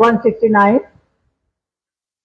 169,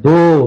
2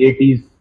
80s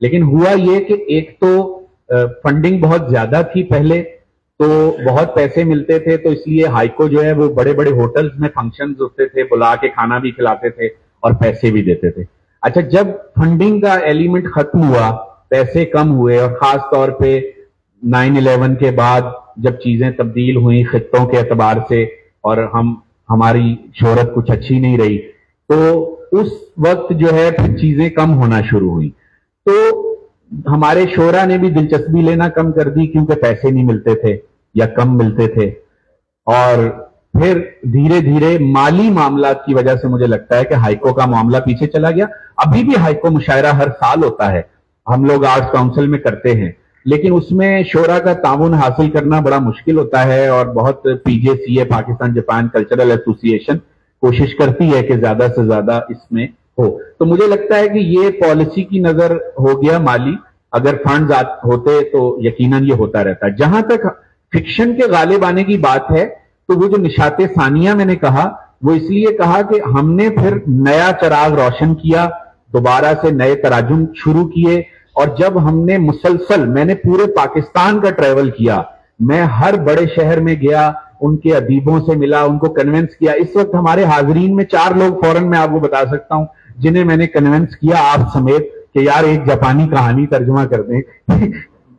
لیکن ہوا یہ کہ ایک تو فنڈنگ بہت زیادہ تھی پہلے، تو بہت پیسے ملتے تھے، تو اس لیے ہائیکو جو ہے وہ بڑے بڑے ہوٹلز میں فنکشنز ہوتے تھے، بلا کے کھانا بھی کھلاتے تھے اور پیسے بھی دیتے تھے. اچھا، جب فنڈنگ کا ایلیمنٹ ختم ہوا، پیسے کم ہوئے، اور خاص طور پہ 9/11 کے بعد جب چیزیں تبدیل ہوئیں خطوں کے اعتبار سے، اور ہماری شہرت کچھ اچھی نہیں رہی، تو اس وقت جو ہے پھر چیزیں کم ہونا شروع ہوئی. تو ہمارے شعراء نے بھی دلچسپی لینا کم کر دی، کیونکہ پیسے نہیں ملتے تھے یا کم ملتے تھے. اور پھر دھیرے دھیرے مالی معاملات کی وجہ سے مجھے لگتا ہے کہ ہائیکو کا معاملہ پیچھے چلا گیا. ابھی بھی ہائیکو مشاعرہ ہر سال ہوتا ہے، ہم لوگ آرٹس کاؤنسل میں کرتے ہیں، لیکن اس میں شعراء کا تعاون حاصل کرنا بڑا مشکل ہوتا ہے، اور بہت PJCA پاکستان جاپان کلچرل ایسوسی ایشن کوشش کرتی ہے کہ زیادہ سے زیادہ اس میں ہو. تو مجھے لگتا ہے کہ یہ پالیسی کی نظر ہو گیا مالی، اگر فنڈز ہوتے تو یقیناً یہ ہوتا رہتا. جہاں تک فکشن کے غالب آنے کی بات ہے، تو وہ جو نشاط ثانیہ میں نے کہا، وہ اس لیے کہا کہ ہم نے پھر نیا چراغ روشن کیا، دوبارہ سے نئے تراجم شروع کیے. اور جب ہم نے مسلسل، میں نے پورے پاکستان کا ٹریول کیا، میں ہر بڑے شہر میں گیا، ان کے ادیبوں سے ملا، ان کو کنونس کیا. اس وقت ہمارے حاضرین میں 4 لوگ فوراً میں آپ کو بتا سکتا ہوں جنہیں میں نے کنونس کیا آپ سمیت کہ یار ایک جاپانی کہانی ترجمہ کر دیں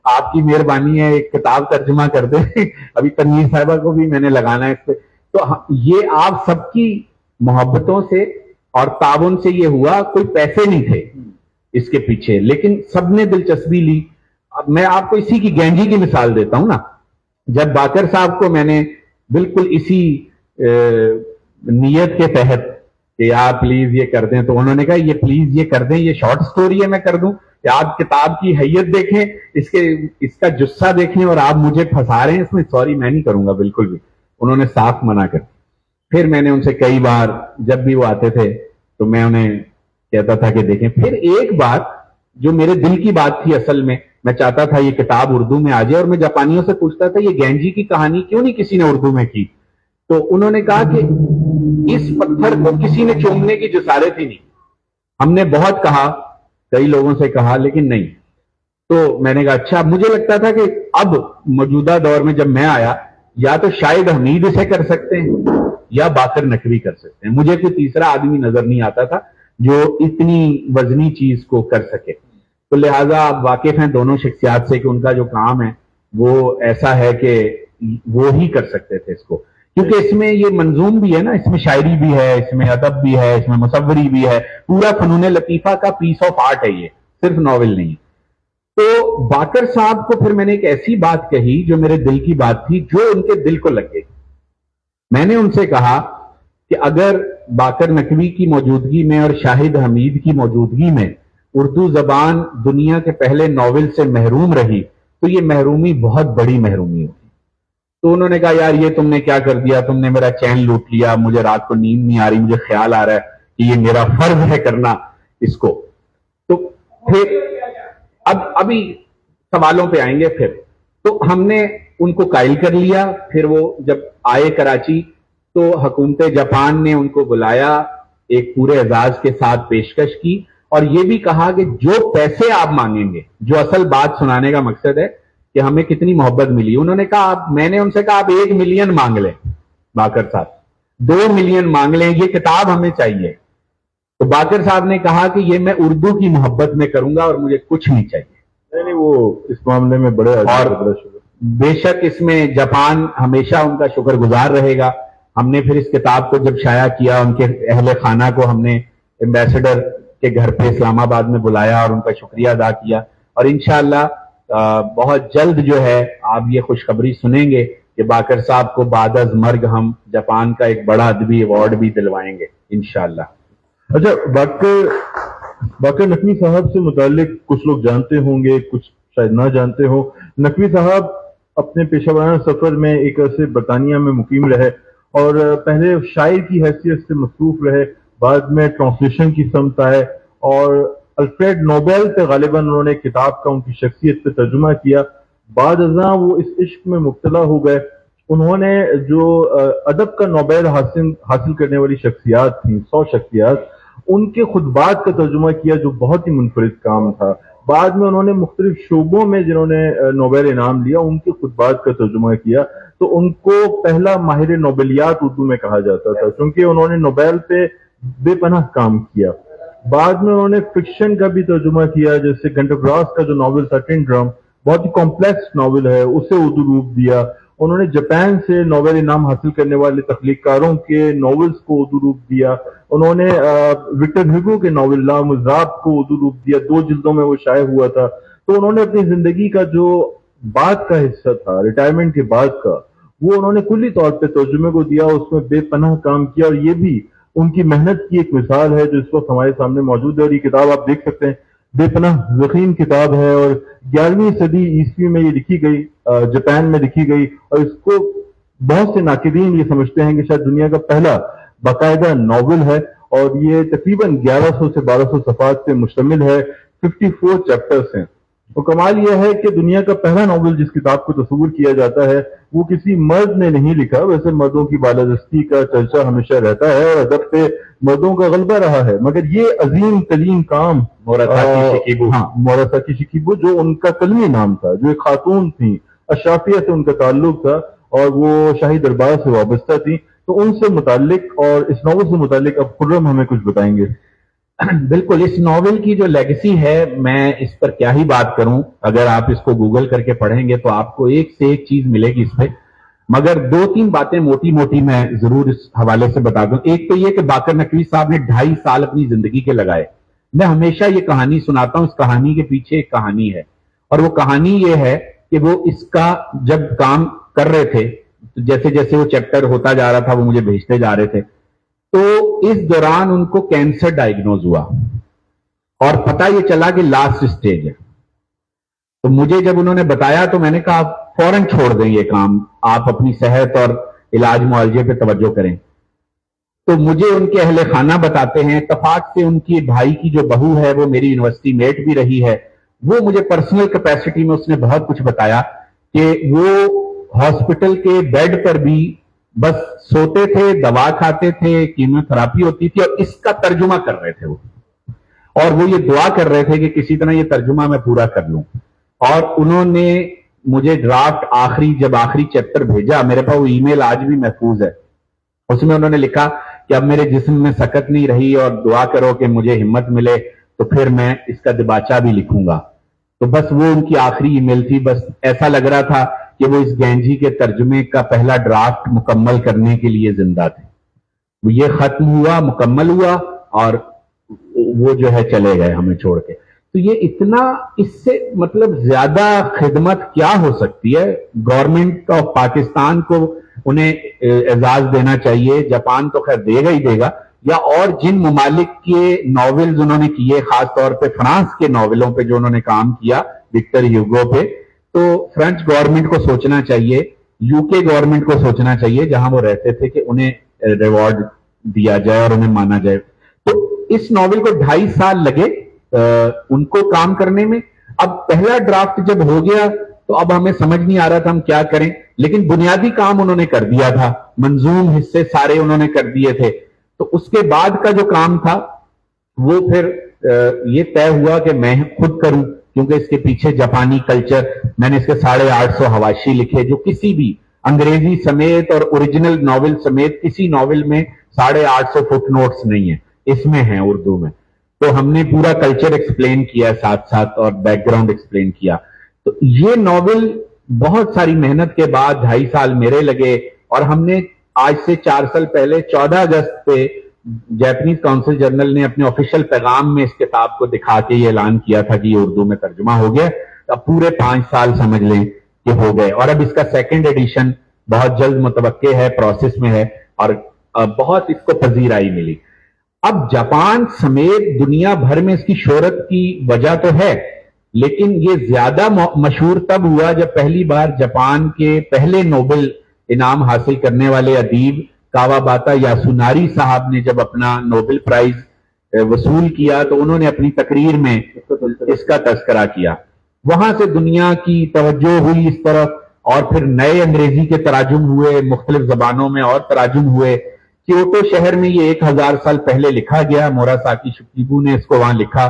آپ کی مہربانی ہے، ایک کتاب ترجمہ کر دیں ابھی تنویر صاحبہ کو بھی میں نے لگانا ہے اس پہ. تو یہ آپ سب کی محبتوں سے اور تعاون سے یہ ہوا، کوئی پیسے نہیں تھے اس کے پیچھے، لیکن سب نے دلچسپی لی. اب میں آپ کو اسی کی گینجی کی مثال دیتا ہوں نا. جب باقر صاحب کو میں نے بالکل اسی نیت کے تحت کہ آپ پلیز یہ کر دیں، تو انہوں نے کہا یہ پلیز یہ کر دیں، یہ شارٹ سٹوری ہے میں کر دوں، کہ آپ کتاب کی حیت دیکھیں، اس کا جسہ دیکھیں، اور آپ مجھے پھنسا رہے ہیں اس میں، سوری میں نہیں کروں گا بالکل بھی. انہوں نے صاف منع کر. پھر میں نے ان سے کئی بار جب بھی وہ آتے تھے تو میں انہیں کہتا تھا کہ دیکھیں. پھر ایک بات جو میرے دل کی بات تھی، اصل میں چاہتا تھا یہ کتاب اردو میں آ جائے، اور میں جاپانیوں سے پوچھتا تھا یہ گینجی کی کہانی کیوں نہیں کسی نے اردو میں کی. تو انہوں نے کہا کہ اس پتھر کو کسی نے چومنے کی جسارت ہی نہیں. ہم نے بہت کہا، کئی لوگوں سے کہا، لیکن نہیں. تو میں نے کہا اچھا. مجھے لگتا تھا کہ اب موجودہ دور میں جب میں آیا، یا تو شاید حمید اسے کر سکتے ہیں یا باقر نقوی کر سکتے ہیں، مجھے کوئی تیسرا آدمی نظر نہیں آتا تھا جو اتنی وزنی چیز کو کر سکے. تو لہٰذا آپ واقف ہیں دونوں شخصیات سے کہ ان کا جو کام ہے وہ ایسا ہے کہ وہ ہی کر سکتے تھے اس کو، کیونکہ اس میں یہ منظوم بھی ہے نا، اس میں شاعری بھی ہے، اس میں ادب بھی ہے، اس میں مصوری بھی ہے، پورا فنون لطیفہ کا پیس آف آرٹ ہے، یہ صرف ناول نہیں. تو باقر صاحب کو پھر میں نے ایک ایسی بات کہی جو میرے دل کی بات تھی، جو ان کے دل کو لگ گئی. میں نے ان سے کہا کہ اگر باقر نقوی کی موجودگی میں اور شاہد حمید کی موجودگی میں اردو زبان دنیا کے پہلے ناول سے محروم رہی تو یہ محرومی بہت بڑی محرومی ہوگی. تو انہوں نے کہا یار یہ تم نے کیا کر دیا، تم نے میرا چین لوٹ لیا، مجھے رات کو نیند نہیں آ رہی، مجھے خیال آ رہا ہے کہ یہ میرا فرض ہے کرنا اس کو. تو پھر ابھی سوالوں پہ آئیں گے. پھر تو ہم نے ان کو قائل کر لیا. پھر وہ جب آئے کراچی تو حکومت جاپان نے ان کو بلایا، ایک پورے اعزاز کے ساتھ پیشکش کی، اور یہ بھی کہا کہ جو پیسے آپ مانگیں گے، جو اصل بات سنانے کا مقصد ہے کہ ہمیں کتنی محبت ملی. انہوں نے کہا میں نے ان سے کہا آپ 1 ملین مانگ لیں باقر صاحب، 2 ملین مانگ لیں، یہ کتاب ہمیں چاہیے. تو باقر صاحب نے کہا کہ یہ میں اردو کی محبت میں کروں گا اور مجھے کچھ نہیں چاہیے. نہیں وہ اس معاملے میں بڑے اور بے شک اس میں جاپان ہمیشہ ان کا شکر گزار رہے گا. ہم نے پھر اس کتاب کو جب شائع کیا، ان کے اہل خانہ کو ہم نے ایمبیسڈر کے گھر پہ اسلام آباد میں بلایا اور ان کا شکریہ ادا کیا. اور انشاءاللہ بہت جلد جو ہے آپ یہ خوشخبری سنیں گے کہ باقر صاحب کو بعد از مرگ ہم جاپان کا ایک بڑا ادبی ایوارڈ بھی دلوائیں گے انشاءاللہ. اچھا، باقر نقوی صاحب سے متعلق کچھ لوگ جانتے ہوں گے، کچھ شاید نہ جانتے ہوں. نقوی صاحب اپنے پیشہ ورانہ سفر میں ایک عرصے برطانیہ میں مقیم رہے اور پہلے شاعر کی حیثیت سے مصروف رہے، بعد میں ٹرانسلیشن کی سمت آئے اور الفریڈ نوبل پہ غالباً انہوں نے کتاب کا ان کی شخصیت پہ ترجمہ کیا. بعد ازاں وہ اس عشق میں مبتلا ہو گئے. انہوں نے جو ادب کا نوبل حاصل کرنے والی شخصیات تھیں، 100 شخصیات، ان کے خطبات کا ترجمہ کیا جو بہت ہی منفرد کام تھا. بعد میں انہوں نے مختلف شعبوں میں جنہوں نے نوبل انعام لیا ان کے خطبات کا ترجمہ کیا، تو ان کو پہلا ماہر نوبلیات اردو میں کہا جاتا تھا، کیونکہ انہوں نے نوبل پہ بے پناہ کام کیا۔ بعد میں انہوں نے فکشن کا بھی ترجمہ کیا، جیسے گھنٹہ گراس کا جو ناول تھا ٹن ڈرم، بہت ہی کمپلیکس ناول ہے، اسے اردو روپ دیا۔ انہوں نے جاپان سے نوبل انعام حاصل کرنے والے تخلیق کاروں کے ناولز کو اردو روپ دیا۔ انہوں نے وکٹر ہیگو کے ناول لا مذاب کو اردو روپ دیا، 2 جلدوں میں وہ شائع ہوا تھا۔ تو انہوں نے اپنی زندگی کا جو بعد کا حصہ تھا، ریٹائرمنٹ کے بعد کا، وہ انہوں نے کلی طور پہ ترجمے کو دیا، اس میں بے پناہ کام کیا، اور یہ بھی ان کی محنت کی ایک مثال ہے جو اس وقت ہمارے سامنے موجود ہے۔ اور یہ کتاب آپ دیکھ سکتے ہیں، بے پناہ ضخیم کتاب ہے، اور 11ویں صدی عیسوی میں یہ لکھی گئی، جاپان میں لکھی گئی، اور اس کو بہت سے ناقدین یہ سمجھتے ہیں کہ شاید دنیا کا پہلا باقاعدہ ناول ہے، اور یہ تقریباً 1100 سے 1200 صفحات پہ مشتمل ہے، 54 چیپٹرز ہیں۔ تو کمال یہ ہے کہ دنیا کا پہلا ناول جس کتاب کو تصور کیا جاتا ہے وہ کسی مرد نے نہیں لکھا، ویسے مردوں کی بالادستی کا چرچا ہمیشہ رہتا ہے اور ادب پہ مردوں کا غلبہ رہا ہے، مگر یہ عظیم ترین کام موراساکی شکیبو، موراساکی شکیبو، جو ان کا کلمی نام تھا، جو ایک خاتون تھیں، اشرافیہ سے ان کا تعلق تھا اور وہ شاہی دربار سے وابستہ تھیں، تو ان سے متعلق اور اس ناول سے متعلق اب خرم ہمیں کچھ بتائیں گے۔ بالکل، اس ناول کی جو لیگیسی ہے میں اس پر کیا ہی بات کروں، اگر آپ اس کو گوگل کر کے پڑھیں گے تو آپ کو ایک سے ایک چیز ملے گی اس پہ، مگر 2-3 باتیں موٹی موٹی میں ضرور اس حوالے سے بتا دوں۔ ایک تو یہ کہ باقر نقوی صاحب نے 2.5 سال اپنی زندگی کے لگائے۔ میں ہمیشہ یہ کہانی سناتا ہوں، اس کہانی کے پیچھے ایک کہانی ہے، اور وہ کہانی یہ ہے کہ وہ اس کا جب کام کر رہے تھے، جیسے جیسے وہ چیپٹر ہوتا جا رہا تھا وہ مجھے بھیجتے جا رہے تھے، تو اس دوران ان کو کینسر ڈائگنوز ہوا اور پتہ یہ چلا کہ لاسٹ سٹیج ہے۔ تو مجھے جب انہوں نے بتایا تو میں نے کہا آپ فوراً چھوڑ دیں یہ کام، آپ اپنی صحت اور علاج معالجے پہ توجہ کریں۔ تو مجھے ان کے اہل خانہ بتاتے ہیں، اتفاق سے ان کی بھائی کی جو بہو ہے وہ میری یونیورسٹی میٹ بھی رہی ہے، وہ مجھے پرسنل کیپیسٹی میں اس نے بہت کچھ بتایا کہ وہ ہاسپٹل کے بیڈ پر بھی بس سوتے تھے، دوا کھاتے تھے، کیمو تھراپی ہوتی تھی، اور اس کا ترجمہ کر رہے تھے وہ، اور وہ یہ دعا کر رہے تھے کہ کسی طرح یہ ترجمہ میں پورا کر لوں۔ اور انہوں نے مجھے ڈرافٹ جب آخری چیپٹر بھیجا، میرے پاس وہ ای میل آج بھی محفوظ ہے، اس میں انہوں نے لکھا کہ اب میرے جسم میں سکت نہیں رہی اور دعا کرو کہ مجھے ہمت ملے تو پھر میں اس کا دباچہ بھی لکھوں گا۔ تو بس وہ ان کی آخری ای میل تھی، بس ایسا لگ رہا تھا کہ وہ اس گینجی کے ترجمے کا پہلا ڈرافٹ مکمل کرنے کے لیے زندہ تھے۔ وہ یہ ختم ہوا، مکمل ہوا، اور وہ جو ہے چلے گئے ہمیں چھوڑ کے۔ تو یہ اتنا، اس سے مطلب زیادہ خدمت کیا ہو سکتی ہے؟ گورنمنٹ آف پاکستان کو انہیں اعزاز دینا چاہیے، جاپان تو خیر دے گا ہی دے گا، یا اور جن ممالک کے ناولز انہوں نے کیے، خاص طور پہ فرانس کے ناولوں پہ جو انہوں نے کام کیا، وکٹر ہیوگو پہ، تو فرینچ گورنمنٹ کو سوچنا چاہیے، یو کے گورنمنٹ کو سوچنا چاہیے جہاں وہ رہتے تھے، کہ انہیں ریوارڈ دیا جائے اور انہیں مانا جائے۔ تو اس ناول کو 2.5 سال لگے ان کو کام کرنے میں۔ اب پہلا ڈرافٹ جب ہو گیا تو اب ہمیں سمجھ نہیں آ رہا تھا ہم کیا کریں، لیکن بنیادی کام انہوں نے کر دیا تھا، منظوم حصے سارے انہوں نے کر دیے تھے۔ تو اس کے بعد کا جو کام تھا وہ پھر یہ طے ہوا کہ میں خود کروں، کیونکہ اس کے پیچھے جاپانی کلچر، میں نے اس کے 850 حواشی لکھے، جو کسی بھی انگریزی سمیت اور اوریجنل ناول سمیت کسی ناول میں 850 فٹ نوٹس نہیں ہیں، اس میں ہیں اردو میں۔ تو ہم نے پورا کلچر ایکسپلین کیا ساتھ ساتھ اور بیک گراؤنڈ ایکسپلین کیا۔ تو یہ ناول بہت ساری محنت کے بعد 2.5 سال میرے لگے، اور ہم نے آج سے 4 سال پہلے 14 اگست پہ جاپنیز کونسل جنرل نے اپنے آفیشیل پیغام میں اس کتاب کو دکھا کے یہ اعلان کیا تھا کہ یہ اردو میں ترجمہ ہو گیا۔ اب پورے 5 سال سمجھ لیں کہ ہو گئے، اور اب اس کا 2nd ایڈیشن بہت جلد متوقع ہے، پروسیس میں ہے، اور بہت اس کو پذیرائی ملی۔ اب جاپان سمیت دنیا بھر میں اس کی شہرت کی وجہ تو ہے، لیکن یہ زیادہ مشہور تب ہوا جب پہلی بار جاپان کے پہلے نوبل انعام حاصل کرنے والے ادیب کاواباتا یاسوناری صاحب نے جب اپنا نوبل پرائز وصول کیا تو انہوں نے اپنی تقریر میں اس کا تذکرہ کیا۔ وہاں سے دنیا کی توجہ ہوئی اس طرف، اور پھر نئے انگریزی کے تراجم ہوئے، مختلف زبانوں میں اور تراجم ہوئے۔ کیوٹو شہر میں یہ 1000 سال پہلے لکھا گیا، موراساکی شکیبو نے اس کو وہاں لکھا۔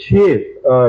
6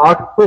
800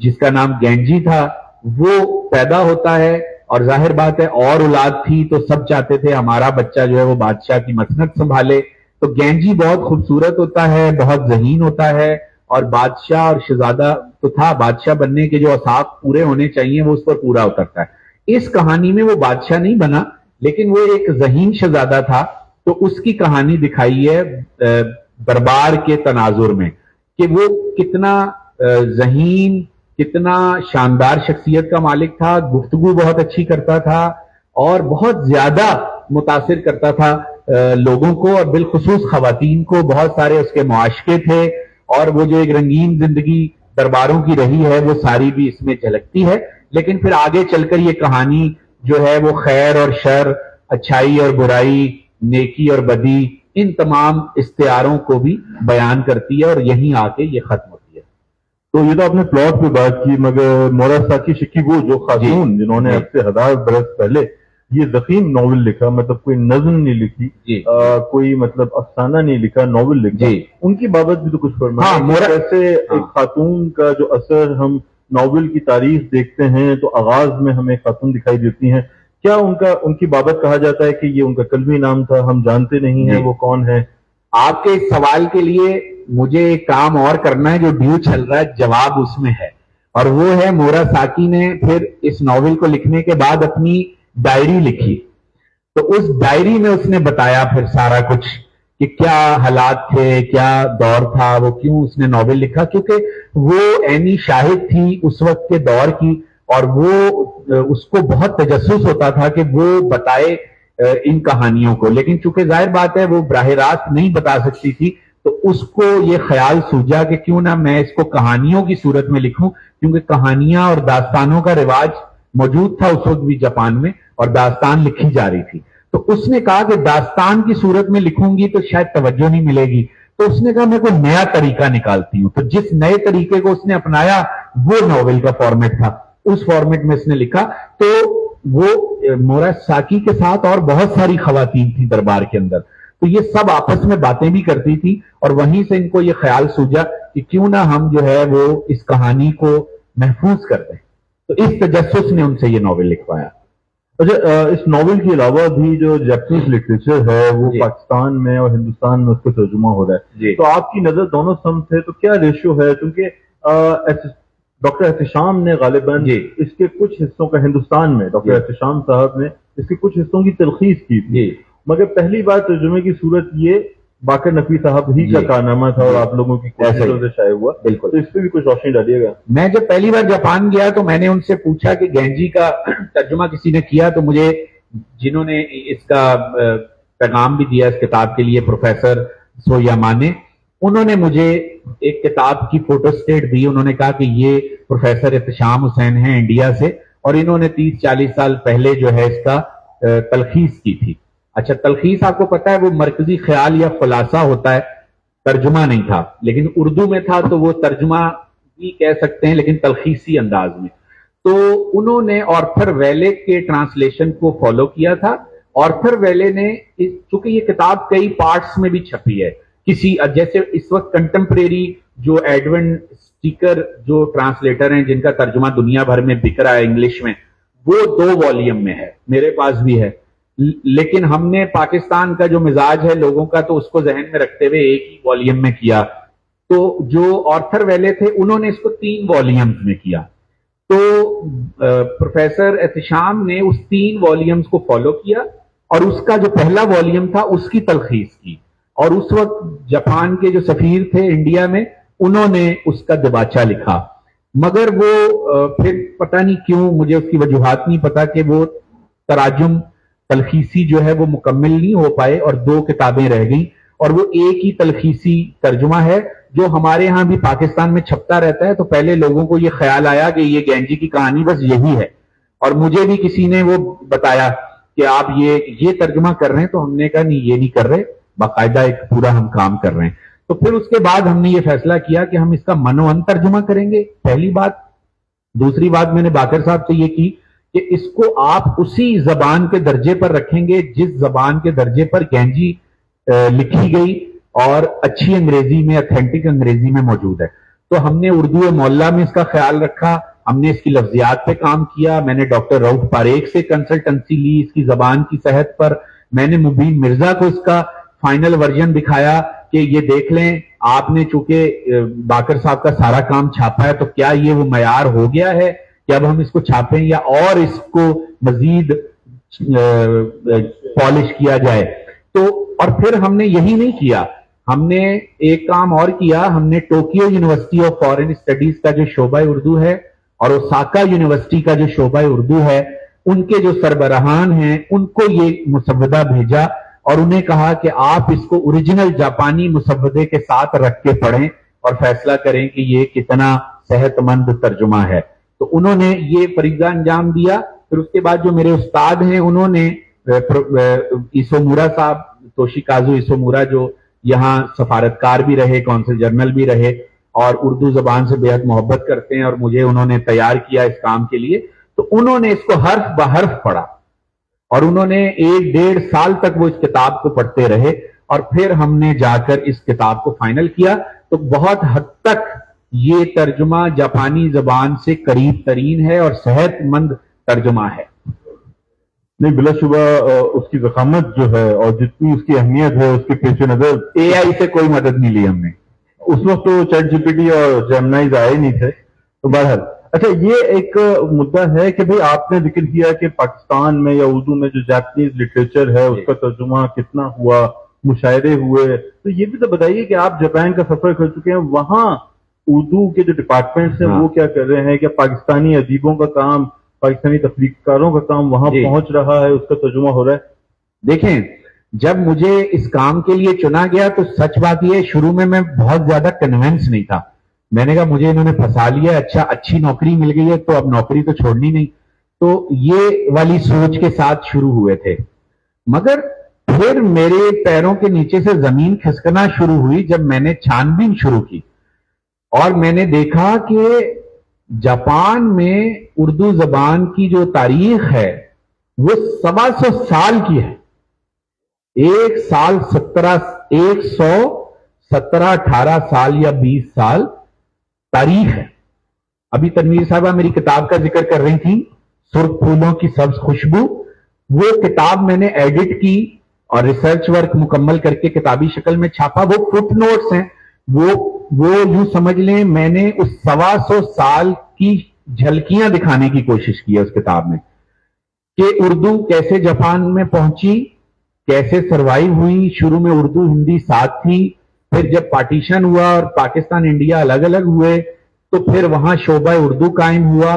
جس کا نام گینجی تھا وہ پیدا ہوتا ہے، اور ظاہر بات ہے اور اولاد تھی تو سب چاہتے تھے ہمارا بچہ جو ہے وہ بادشاہ کی مسند سنبھالے. تو گینجی بہت خوبصورت ہوتا ہے، بہت ذہین ہوتا ہے، اور بادشاہ اور شہزادہ تو تھا، بادشاہ بننے کے جو اوصاف پورے ہونے چاہیے وہ اس پر پورا اترتا ہے. اس کہانی میں وہ بادشاہ نہیں بنا لیکن وہ ایک ذہین شہزادہ تھا. تو اس کی کہانی دکھائی ہے دربار کے تناظر میں کہ وہ کتنا ذہین، کتنا شاندار شخصیت کا مالک تھا، گفتگو بہت اچھی کرتا تھا اور بہت زیادہ متاثر کرتا تھا لوگوں کو، اور بالخصوص خواتین کو. بہت سارے اس کے معاشقے تھے، اور وہ جو ایک رنگین زندگی درباروں کی رہی ہے وہ ساری بھی اس میں جھلکتی ہے. لیکن پھر آگے چل کر یہ کہانی جو ہے وہ خیر اور شر، اچھائی اور برائی، نیکی اور بدی، ان تمام استعاروں کو بھی بیان کرتی ہے، اور یہیں آ کے یہ ختم ہوتی ہے. تو یہ تو آپ نے پلاٹ پہ بات کی، مگر موراساکی شکیگو جو خاتون جنہوں نے اب سے 1000 برس پہلے یہ ضخیم ناول لکھا، مطلب کوئی نظم نہیں لکھی، کوئی مطلب افسانہ نہیں لکھا، ناول لکھا، ان کی بابت بھی تو کچھ فرمائیں. کیسے ایک خاتون کا جو اثر ہم ناول کی تاریخ دیکھتے ہیں تو آغاز میں ہمیں خاتون دکھائی دیتی ہیں، کیا ان کی بابت کہا جاتا ہے کہ یہ ان کا قلبی نام تھا، ہم جانتے نہیں ہیں وہ کون ہے؟ آپ کے اس سوال کے لیے مجھے ایک کام اور کرنا ہے جو ڈیو چل رہا ہے، جواب اس میں ہے، اور وہ ہے موراساکی نے پھر اس ناول کو لکھنے کے بعد اپنی ڈائری لکھی. تو اس ڈائری میں اس نے بتایا پھر سارا کچھ کہ کیا حالات تھے، کیا دور تھا، وہ کیوں اس نے ناول لکھا. کیونکہ وہ عینی شاہد تھی اس وقت کے دور کی، اور وہ اس کو بہت تجسس ہوتا تھا کہ وہ بتائے ان کہانیوں کو. لیکن چونکہ ظاہر بات ہے وہ براہ راست نہیں بتا سکتی تھی، تو اس کو یہ خیال سوجا کہ کیوں نہ میں اس کو کہانیوں کی صورت میں لکھوں، کیونکہ کہانیاں اور داستانوں کا رواج موجود تھا اس وقت بھی جاپان میں، اور داستان لکھی جا رہی تھی. تو اس نے کہا کہ داستان کی صورت میں لکھوں گی تو شاید توجہ نہیں ملے گی. تو اس نے کہا میں کوئی نیا طریقہ نکالتی ہوں. تو جس نئے طریقے کو اس نے اپنایا وہ ناول کا فارمیٹ تھا، اس فارمیٹ میں اس نے لکھا. تو وہ موراساکی کے ساتھ اور بہت ساری خواتین تھیں دربار کے اندر، تو یہ سب آپس میں باتیں بھی کرتی تھی، اور وہیں سے ان کو یہ خیال سوجا کہ کیوں نہ ہم جو ہے وہ اس کہانی کو محفوظ کر دیں. تو اس تجسس نے ان سے یہ ناول لکھوایا. اچھا، اس ناول کے علاوہ بھی جو جاپنیز لٹریچر ہے وہ پاکستان میں اور ہندوستان میں اس کا ترجمہ ہو رہا ہے، تو آپ کی نظر دونوں سمت ہے تو کیا ریشو ہے؟ کیونکہ ڈاکٹر احتشام نے غالباً اس کے کچھ حصوں کا، ہندوستان میں ڈاکٹر احتشام صاحب نے اس کے کچھ حصوں کی تلخیص کی تھی، مگر پہلی بار ترجمے کی صورت یہ باقر نقوی صاحب ہی کا کارنامہ تھا اور آپ لوگوں کی کوششوں سے شائع ہوا. بالکل، تو اس پہ بھی کچھ روشنی ڈالیے گا. میں جب پہلی بار جاپان گیا تو میں نے ان سے پوچھا کہ گینجی کا ترجمہ کسی نے کیا؟ تو مجھے جنہوں نے اس کا پیغام بھی دیا اس کتاب کے لیے، پروفیسر سویاما نے، انہوں نے مجھے ایک کتاب کی فوٹو سٹیٹ دی. انہوں نے کہا کہ یہ پروفیسر احتشام حسین ہیں انڈیا سے، اور انہوں نے 30-40 سال پہلے جو ہے اس کا تلخیص کی تھی. اچھا، تلخیص آپ کو پتا ہے وہ مرکزی خیال یا خلاصہ ہوتا ہے، ترجمہ نہیں تھا، لیکن اردو میں تھا تو وہ ترجمہ بھی کہہ سکتے ہیں لیکن تلخیصی انداز میں. تو انہوں نے آرتھر ویلے کے ٹرانسلیشن کو فالو کیا تھا. آرتھر ویلے نے، چونکہ یہ کتاب کئی پارٹس میں بھی چھپی ہے، کسی جیسے اس وقت کنٹمپریری جو ایڈون اسٹیکر جو ٹرانسلیٹر ہیں جن کا ترجمہ دنیا بھر میں بک رہا ہے انگلش میں، وہ 2 والیوم میں ہے، میرے پاس بھی ہے. لیکن ہم نے پاکستان کا جو مزاج ہے لوگوں کا، تو اس کو ذہن میں رکھتے ہوئے ایک ہی والیوم میں کیا. تو جو آرتھر ویلے تھے انہوں نے اس کو 3 والیومز میں کیا. تو پروفیسر احتشام نے اس 3 والیومز کو فالو کیا، اور اس کا جو پہلا والیوم تھا اس کی تلخیص کی. اور اس وقت جاپان کے جو سفیر تھے انڈیا میں، انہوں نے اس کا دباچہ لکھا. مگر وہ پھر پتہ نہیں کیوں، مجھے اس کی وجوہات نہیں پتا، کہ وہ تراجم تلخیصی جو ہے وہ مکمل نہیں ہو پائے اور 2 کتابیں رہ گئیں، اور وہ ایک ہی تلخیصی ترجمہ ہے جو ہمارے ہاں بھی پاکستان میں چھپتا رہتا ہے. تو پہلے لوگوں کو یہ خیال آیا کہ یہ گینجی کی کہانی بس یہی ہے، اور مجھے بھی کسی نے وہ بتایا کہ آپ یہ ترجمہ کر رہے ہیں. تو ہم نے کہا نہیں، یہ نہیں کر رہے، باقاعدہ ایک پورا ہم کام کر رہے ہیں. تو پھر اس کے بعد ہم نے یہ فیصلہ کیا کہ ہم اس کا منوان ترجمہ کریں گے، پہلی بات. دوسری بات میں نے باقر صاحب سے یہ کی کہ اس کو آپ اسی زبان کے درجے پر رکھیں گے جس زبان کے درجے پر گینجی لکھی گئی اور اچھی انگریزی میں، اتھینٹک انگریزی میں موجود ہے. تو ہم نے اردو مولا میں اس کا خیال رکھا, ہم نے اس کی لفظیات پہ کام کیا, میں نے ڈاکٹر رؤف پاریکھ سے کنسلٹنسی لی اس کی زبان کی صحت پر, میں نے مبین مرزا کو اس کا فائنل ورژن دکھایا کہ یہ دیکھ لیں آپ نے چونکہ باقر صاحب کا سارا کام چھاپا ہے تو کیا یہ وہ معیار ہو گیا ہے کہ اب ہم اس کو چھاپیں یا اور اس کو مزید پالش کیا جائے. تو اور پھر ہم نے یہی نہیں کیا, ہم نے ایک کام اور کیا, ہم نے Tokyo university of foreign studies کا جو شعبہ اردو ہے اور اوساکا یونیورسٹی کا جو شعبہ اردو ہے, ان کے جو سربراہان ہیں ان کو یہ مسودہ بھیجا اور انہیں کہا کہ آپ اس کو اوریجنل جاپانی مسودے کے ساتھ رکھ کے پڑھیں اور فیصلہ کریں کہ یہ کتنا صحت مند ترجمہ ہے. تو انہوں نے یہ فریضہ انجام دیا. پھر اس کے بعد جو میرے استاد ہیں انہوں نے ایسومورا صاحب, توشیکازو ایسومورا, جو یہاں سفارتکار بھی رہے, کونسل جنرل بھی رہے اور اردو زبان سے بے حد محبت کرتے ہیں, اور مجھے انہوں نے تیار کیا اس کام کے لیے. تو انہوں نے اس کو حرف بحرف پڑھا اور انہوں نے 1-1.5 سال تک وہ اس کتاب کو پڑھتے رہے, اور پھر ہم نے جا کر اس کتاب کو فائنل کیا. تو بہت حد تک یہ ترجمہ جاپانی زبان سے قریب ترین ہے اور صحت مند ترجمہ ہے. نہیں, بلا شبہ اس کی ضخامت جو ہے اور جتنی اس کی اہمیت ہے اس کے پیش نظر اے آئی سے کوئی مدد نہیں لی ہم نے. اس وقت تو چیٹ جی پی ٹی اور جیمنائز آئے نہیں تھے. تو بہرحال اچھا, یہ ایک مدعا ہے کہ بھئی آپ نے ذکر کیا کہ پاکستان میں یا اردو میں جو جاپنیز لٹریچر ہے اس کا ترجمہ کتنا ہوا, مشاعرے ہوئے, تو یہ بھی تو بتائیے کہ آپ جاپان کا سفر کر چکے ہیں, وہاں اردو کے جو ڈپارٹمنٹس ہیں وہ کیا کر رہے ہیں, کیا پاکستانی ادیبوں کا کام, پاکستانی تخلیق کاروں کا کام وہاں پہنچ رہا ہے, اس کا ترجمہ ہو رہا ہے؟ دیکھیں, جب مجھے اس کام کے لیے چنا گیا تو سچ بات یہ, شروع میں بہت زیادہ کنونس نہیں تھا. میں نے کہا مجھے انہوں نے پھنسا لیا, اچھی نوکری مل گئی ہے تو اب نوکری تو چھوڑنی نہیں. تو یہ والی سوچ کے ساتھ شروع ہوئے تھے. مگر پھر میرے پیروں کے نیچے سے زمین کھسکنا شروع ہوئی جب میں نے چھان بین شروع کی, اور میں نے دیکھا کہ جاپان میں اردو زبان کی جو تاریخ ہے وہ 125 سال کی ہے. 117-18 سال یا 20 سال تاریخ ہے. ابھی تنویر صاحبہ میری کتاب کا ذکر کر رہی تھی, سرخ پھولوں کی سبز خوشبو. وہ کتاب میں نے ایڈٹ کی اور ریسرچ ورک مکمل کر کے کتابی شکل میں چھاپا. وہ فٹ نوٹس ہیں, وہ یوں سمجھ لیں میں نے اس 125 سال کی جھلکیاں دکھانے کی کوشش کی ہے اس کتاب میں, کہ اردو کیسے جاپان میں پہنچی, کیسے سروائیو ہوئی. شروع میں اردو ہندی ساتھ تھی, پھر جب پارٹیشن ہوا اور پاکستان انڈیا الگ الگ ہوئے تو پھر وہاں شعبہ اردو قائم ہوا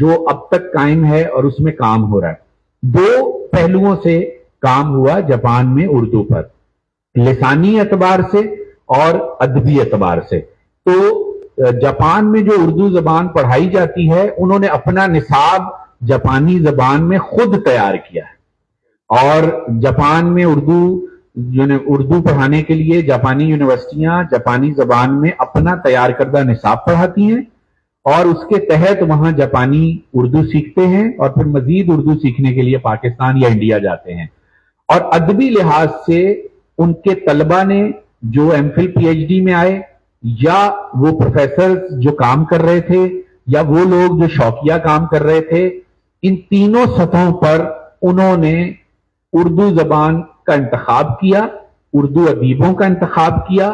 جو اب تک قائم ہے اور اس میں کام ہو رہا ہے. 2 پہلوؤں سے کام ہوا جاپان میں اردو پر, لسانی اعتبار سے اور ادبی اعتبار سے. تو جاپان میں جو اردو زبان پڑھائی جاتی ہے انہوں نے اپنا نصاب جاپانی زبان میں خود تیار کیا ہے, اور جاپان میں اردو پڑھانے کے لیے جاپانی یونیورسٹیاں جاپانی زبان میں اپنا تیار کردہ نصاب پڑھاتی ہیں, اور اس کے تحت وہاں جاپانی اردو سیکھتے ہیں اور پھر مزید اردو سیکھنے کے لیے پاکستان یا انڈیا جاتے ہیں. اور ادبی لحاظ سے ان کے طلبہ نے جو M Phil P H D میں آئے, یا وہ پروفیسر جو کام کر رہے تھے, یا وہ لوگ جو شوقیہ کام کر رہے تھے, ان تینوں سطحوں پر انہوں نے اردو زبان کا انتخاب کیا, اردو ادیبوں کا انتخاب کیا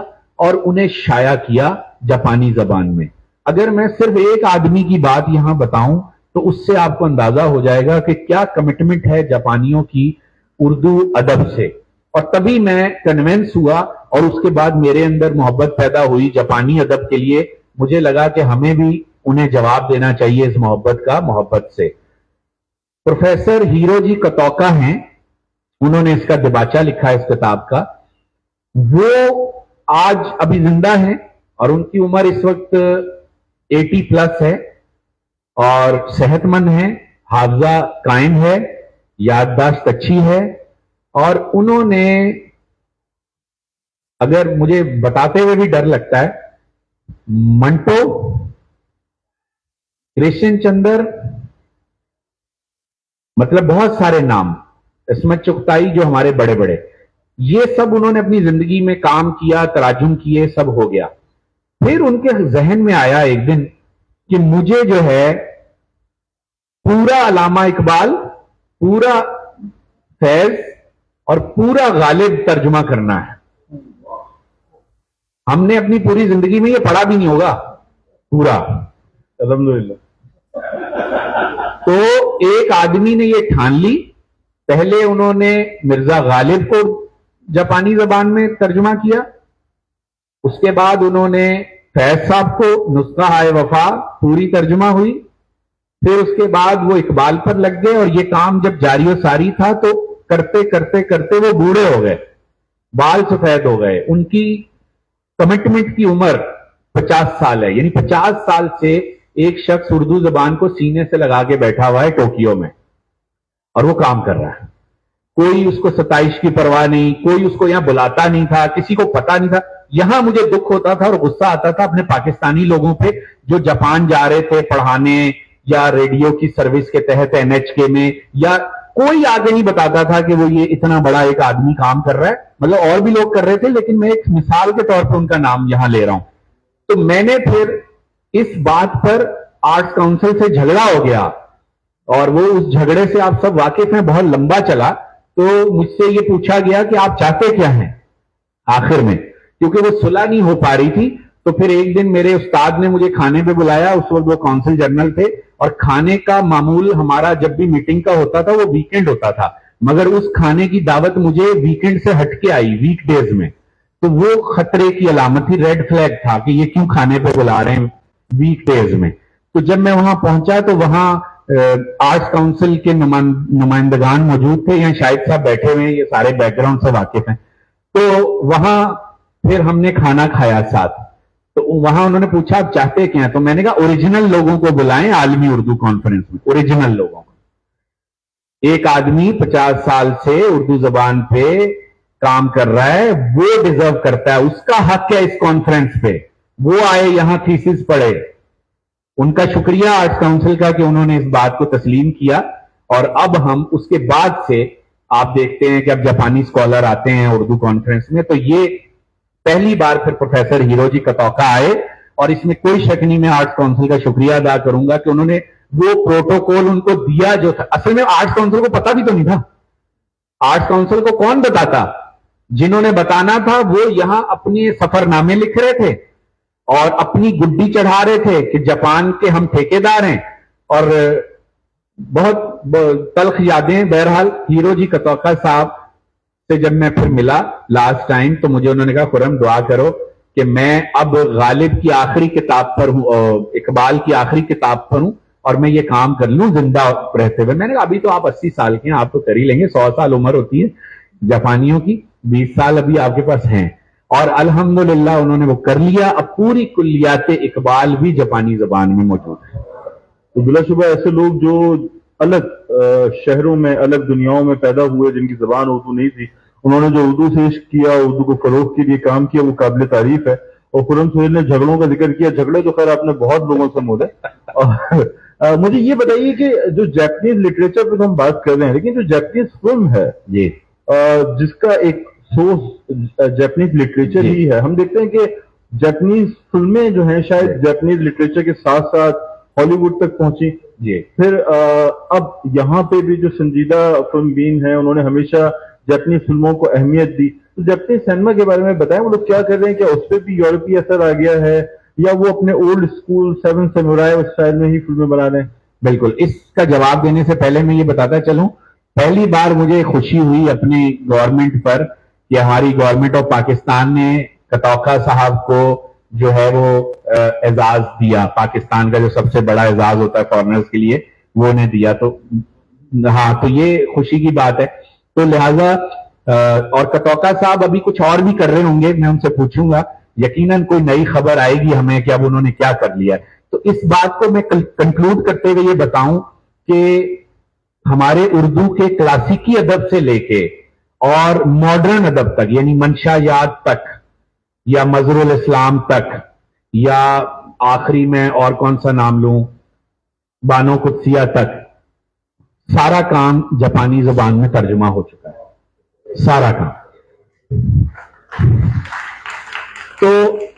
اور انہیں شائع کیا جاپانی زبان میں. اگر میں صرف ایک آدمی کی بات یہاں بتاؤں تو اس سے آپ کو اندازہ ہو جائے گا کہ کیا کمٹمنٹ ہے جاپانیوں کی اردو ادب سے. اور تبھی میں کنونس ہوا اور اس کے بعد میرے اندر محبت پیدا ہوئی جاپانی ادب کے لیے. مجھے لگا کہ ہمیں بھی انہیں جواب دینا چاہیے اس محبت سے. پروفیسر ہیرو جی کتوکا ہیں, انہوں نے اس کا دباچہ لکھا ہے اس کتاب کا. وہ آج ابھی زندہ ہیں اور ان کی عمر اس وقت 80+ ہے اور صحت مند ہیں, حافظہ قائم ہے, یادداشت اچھی ہے. اور انہوں نے, اگر مجھے بتاتے ہوئے بھی ڈر لگتا ہے, منٹو, کرشن چندر, مطلب بہت سارے نام, عصمت چغتائی جو ہمارے بڑے بڑے, یہ سب انہوں نے اپنی زندگی میں کام کیا, تراجم کیے, سب ہو گیا. پھر ان کے ذہن میں آیا ایک دن کہ مجھے جو ہے پورا علامہ اقبال، پورا فیض اور پورا غالب ترجمہ کرنا ہے. ہم نے اپنی پوری زندگی میں یہ پڑھا بھی نہیں ہوگا پورا. الحمدللہ. تو ایک آدمی نے یہ ٹھان لی. پہلے انہوں نے مرزا غالب کو جاپانی زبان میں ترجمہ کیا، اس کے بعد انہوں نے فیض صاحب کو نسخہ ہائے وفا پوری ترجمہ ہوئی، پھر اس کے بعد وہ اقبال پر لگ گئے، اور یہ کام جب جاری و ساری تھا تو کرتے کرتے کرتے وہ بوڑھے ہو گئے، بال سفید ہو گئے. ان کی کمٹمنٹ کی عمر 50 سال ہے. یعنی 50 سال سے ایک شخص اردو زبان کو سینے سے لگا کے بیٹھا ہوا ہے ٹوکیو میں، اور وہ کام کر رہا ہے. کوئی اس کو ستائش کی پرواہ نہیں، کوئی اس کو یہاں بلاتا نہیں تھا، کسی کو پتا نہیں تھا. یہاں مجھے دکھ ہوتا تھا اور غصہ آتا تھا اپنے پاکستانی لوگوں پہ جو جاپان جا رہے تھے پڑھانے یا ریڈیو کی سروس کے تحت NHK میں، یا کوئی آگے نہیں بتاتا تھا کہ وہ یہ اتنا بڑا ایک آدمی کام کر رہا ہے. مطلب اور بھی لوگ کر رہے تھے، لیکن میں ایک مثال کے طور پر ان کا نام یہاں لے رہا ہوں. تو میں نے پھر اس بات پر آرٹس کاؤنسل سے جھگڑا ہو گیا، اور وہ اس جھگڑے سے آپ سب واقف ہیں، بہت لمبا چلا. تو مجھ سے یہ پوچھا گیا کہ آپ چاہتے کیا ہیں آخر میں، کیونکہ وہ صلح نہیں ہو پا رہی تھی. تو پھر ایک دن میرے استاد نے مجھے کھانے پہ بلایا، اس وقت وہ کونسل جنرل تھے، اور کھانے کا معمول ہمارا جب بھی میٹنگ کا ہوتا تھا وہ ویکینڈ ہوتا تھا، مگر اس کھانے کی دعوت مجھے ویکینڈ سے ہٹ کے آئی، ویک ڈیز میں. تو وہ خطرے کی علامت تھی، ریڈ فلیگ تھا کہ یہ کیوں کھانے پہ بلا رہے ہیں ویک ڈیز میں. تو جب میں وہاں پہنچا تو وہاں آرٹس کاؤنسل کے نمائندگان موجود تھے. یہاں شاہد صاحب بیٹھے ہوئے ہیں، یہ سارے بیک گراؤنڈ سے واقف ہیں. تو وہاں پھر ہم نے کھانا کھایا ساتھ. تو وہاں انہوں نے پوچھا آپ چاہتے کیا ہیں، تو میں نے کہا اوریجنل لوگوں کو بلائیں عالمی اردو کانفرنس میں، اوریجنل لوگوں کو. ایک آدمی 50 سال سے اردو زبان پہ کام کر رہا ہے، وہ ڈیزرو کرتا ہے، اس کا حق ہے اس کانفرنس پہ. وہ آئے یہاں تھیسس پڑھے. ان کا شکریہ آرٹس کاؤنسل کا کہ انہوں نے اس بات کو تسلیم کیا. اور اب ہم اس کے بعد سے آپ دیکھتے ہیں کہ اب جاپانی اسکالر آتے ہیں اردو کانفرنس میں. تو یہ پہلی بار پھر پروفیسر ہیروجی کتوکا آئے، اور اس میں کوئی شک نہیں، میں آرٹس کاؤنسل کا شکریہ ادا کروں گا کہ انہوں نے وہ پروٹوکول ان کو دیا جو تھا. اصل میں آرٹس کاؤنسل کو پتا بھی تو نہیں تھا. آرٹس کاؤنسل کو کون بتاتا؟ جنہوں نے بتانا تھا وہ یہاں اپنے سفر نامے لکھ رہے تھے اور اپنی گڈی چڑھا رہے تھے کہ جاپان کے ہم ٹھیکیدار ہیں. اور بہت تلخ یادیں. بہرحال ہیروجی کتوکا صاحب سے جب میں پھر ملا لاسٹ ٹائم تو مجھے انہوں نے کہا خرم دعا کرو کہ میں اب غالب کی آخری کتاب پر ہوں، اقبال کی آخری کتاب پر ہوں، اور میں یہ کام کر لوں زندہ رہتے ہوئے. میں نے کہا ابھی تو آپ 80 سال کے ہیں، آپ تو کر ہی لیں گے. 100 سال عمر ہوتی ہے جاپانیوں کی، 20 سال ابھی آپ کے پاس ہیں. اور الحمدللہ انہوں نے وہ کر لیا. اب پوری کلیات اقبال بھی جاپانی زبان میں موجود ہے. تو بلا شبہ ایسے لوگ جو الگ شہروں میں، الگ دنیاؤں میں پیدا ہوئے، جن کی زبان اردو نہیں تھی، انہوں نے جو اردو سے عشق کیا، اردو کو فروغ کے لیے کام کیا، وہ قابل تعریف ہے. اور خرم سہیل نے جھگڑوں کا ذکر کیا. جھگڑے تو خیر آپ نے بہت لوگوں سے مولے. اور مجھے یہ بتائیے کہ جو جاپنیز لٹریچر پہ ہم بات کر رہے ہیں، لیکن جو جاپنیز فلم ہے جی، جس کا ایک سورس جاپنیز لٹریچر ہی ہے، ہم دیکھتے ہیں کہ جاپنیز فلمیں جو ہیں شاید جاپنیز لٹریچر کے ساتھ ساتھ ہالی ووڈ تک پہنچی. جی، پھر اب یہاں پہ بھی جو سنجیدہ فلم بین ہیں انہوں نے ہمیشہ جاپنی فلموں کو اہمیت دی. تو جاپنی سینما کے بارے میں بتائیں، وہ لوگ کیا کر رہے ہیں؟ کیا اس پہ بھی یورپی اثر آ گیا ہے، یا وہ اپنے اولڈ اسکول 7 سامورائی اسٹائل میں ہی فلمیں بنا رہے ہیں؟ بالکل. اس کا جواب دینے سے پہلے میں یہ بتاتا چلوں، پہلی بار مجھے خوشی ہوئی اپنی گورنمنٹ پر کہ ہماری گورنمنٹ آف پاکستان نے کتوکا صاحب کو جو ہے وہ اعزاز دیا. پاکستان کا جو سب سے بڑا اعزاز ہوتا ہے فارنرز کے لیے، وہ نے دیا. تو ہاں، تو یہ خوشی کی بات ہے. تو لہٰذا اور کتوکا صاحب ابھی کچھ اور بھی کر رہے ہوں گے، میں ان سے پوچھوں گا. یقیناً کوئی نئی خبر آئے گی ہمیں کہ اب انہوں نے کیا کر لیا. تو اس بات کو میں کنکلوڈ کرتے ہوئے یہ بتاؤں کہ ہمارے اردو کے کلاسیکی ادب سے لے کے اور ماڈرن ادب تک، یعنی منشایات تک یا مظہر الاسلام تک، یا آخری میں اور کون سا نام لوں، بانو قدسیہ تک، سارا کام جاپانی زبان میں ترجمہ ہو چکا ہے. سارا کام. تو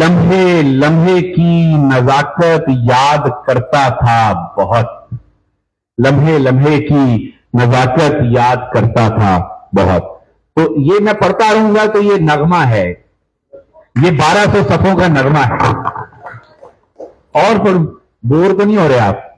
لمحے لمحے کی نزاکت یاد کرتا تھا بہت، لمحے لمحے کی نزاکت یاد کرتا تھا بہت. تو یہ میں پڑھتا رہوں گا تو یہ نغمہ ہے، یہ 1200 صفوں کا نغمہ ہے. اور پر بور تو نہیں ہو رہے آپ؟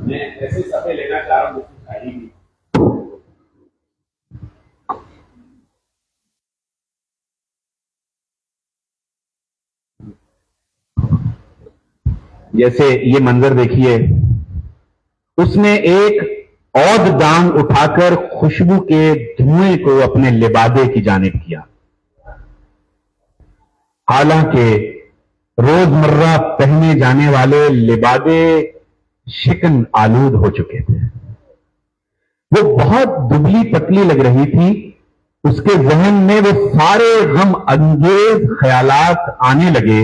میں ایسے صفحے لینا چاہ رہا ہوں شاعری کی. جیسے یہ منظر دیکھیے، اس نے ایک عود ڈانگ اٹھا کر خوشبو کے دھوئیں کو اپنے لبادے کی جانب کیا. حالانکہ روزمرہ پہنے جانے والے لبادے شکن آلود ہو چکے تھے. وہ بہت دبلی پتلی لگ رہی تھی. اس کے ذہن میں وہ سارے غم انگیز خیالات آنے لگے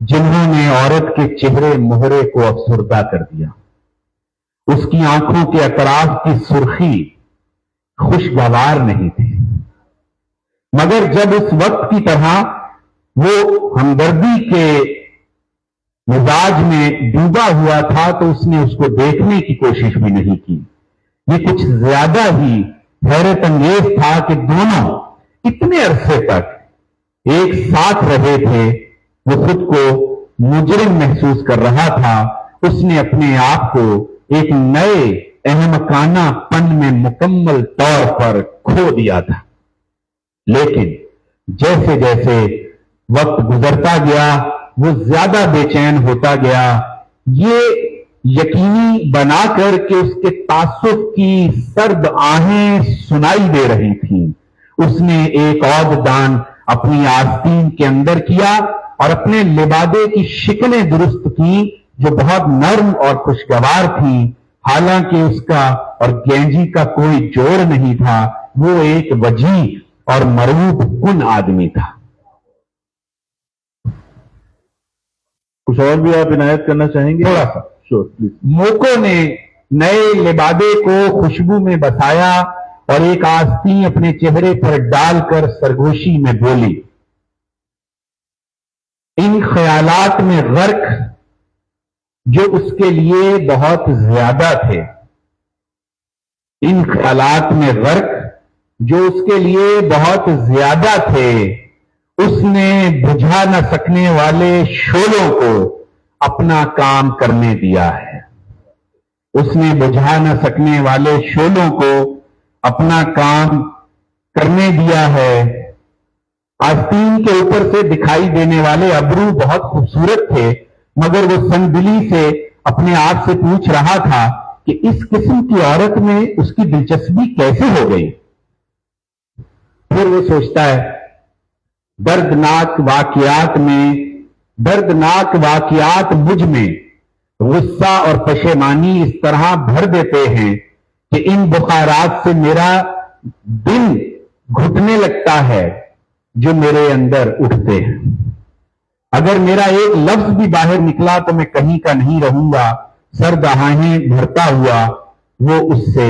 جنہوں نے عورت کے چہرے مہرے کو افسردہ کر دیا. اس کی آنکھوں کے اطراف کی سرخی خوشگوار نہیں تھی، مگر جب اس وقت کی طرح وہ ہمدردی کے مزاج میں ڈوبا ہوا تھا تو اس نے اس کو دیکھنے کی کوشش بھی نہیں کی. یہ کچھ زیادہ ہی حیرت انگیز تھا کہ دونوں اتنے عرصے تک ایک ساتھ رہے تھے. وہ خود کو مجرم محسوس کر رہا تھا. اس نے اپنے آپ کو ایک نئے احمقانہ پن میں مکمل طور پر کھو دیا تھا. لیکن جیسے جیسے وقت گزرتا گیا وہ زیادہ بے چین ہوتا گیا. یہ یقینی بنا کر کہ اس کے تعصب کی سرد آہیں سنائی دے رہی تھیں، اس نے ایک عود دان اپنی آستین کے اندر کیا اور اپنے لبادے کی شکلیں درست کی جو بہت نرم اور خوشگوار تھیں. حالانکہ اس کا اور گینجی کا کوئی جوڑ نہیں تھا، وہ ایک وجیح اور مرعوب کن آدمی تھا. کچھ اور بھی آپ عنایت کرنا چاہیں گے؟ تھوڑا سا. شور پلیز. موکو نے نئے لبادے کو خوشبو میں بسایا اور ایک آستین اپنے چہرے پر ڈال کر سرگوشی میں بولی. ان خیالات میں غرق جو اس کے لیے بہت زیادہ تھے، ان خیالات میں غرق جو اس کے لیے بہت زیادہ تھے، اس نے بجھا نہ سکنے والے شعلوں کو اپنا کام کرنے دیا ہے. اس نے بجھا نہ سکنے والے شعلوں کو اپنا کام کرنے دیا ہے. آستین کے اوپر سے دکھائی دینے والے ابرو بہت خوبصورت تھے، مگر وہ سنگدلی سے اپنے آپ سے پوچھ رہا تھا کہ اس قسم کی عورت میں اس کی دلچسپی کیسے ہو گئی. پھر وہ سوچتا ہے دردناک واقعات مجھ میں غصہ اور پشیمانی اس طرح بھر دیتے ہیں کہ ان بخارات سے میرا دل گھٹنے لگتا ہے جو میرے اندر اٹھتے ہیں. اگر میرا ایک لفظ بھی باہر نکلا تو میں کہیں کا نہیں رہوں گا. سرد آہیں بھرتا ہوا وہ اس سے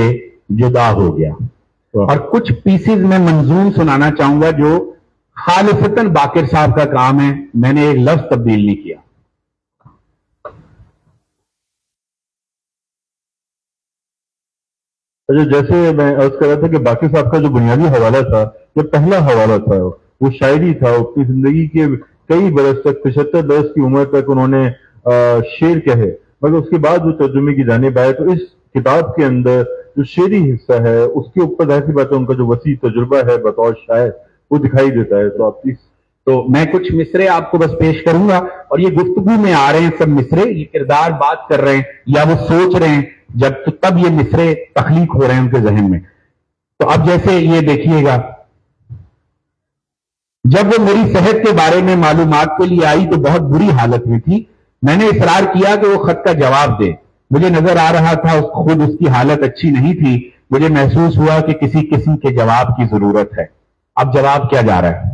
جدا ہو گیا. اور کچھ پیسز میں منظوم سنانا چاہوں گا جو خالصتاً باقر صاحب کا کام ہے، میں نے ایک لفظ تبدیل نہیں کیا. اچھا، جیسے میں عرض کر رہا تھا کہ باقر صاحب کا جو بنیادی حوالہ تھا، جو پہلا حوالہ تھا، وہ شاعری تھا. اپنی زندگی کے کئی برس تک 75 برس کی عمر تک انہوں نے شعر کہے، مگر اس کے بعد وہ ترجمے کی جانب آئے. تو اس کتاب کے اندر جو شعری حصہ ہے اس کے اوپر ظاہر سی بات ہے ان کا جو وسیع تجربہ ہے بطور شاعر وہ دکھائی دیتا ہے. تو آپ پلیز. تو میں کچھ مصرے آپ کو بس پیش کروں گا اور یہ گفتگو میں آ رہے ہیں سب مصرے، یہ کردار بات کر رہے ہیں یا وہ سوچ رہے ہیں جب تو تب یہ مصرے تخلیق ہو رہے ہیں ان کے ذہن میں. تو اب جیسے یہ دیکھیے گا، جب وہ میری صحت کے بارے میں معلومات کے لیے آئی تو بہت بری حالت میں تھی. میں نے اصرار کیا کہ وہ خط کا جواب دے. مجھے نظر آ رہا تھا خود اس کی حالت اچھی نہیں تھی. مجھے محسوس ہوا کہ کسی قسم کے جواب کی ضرورت ہے. اب جواب کیا جا رہا ہے؟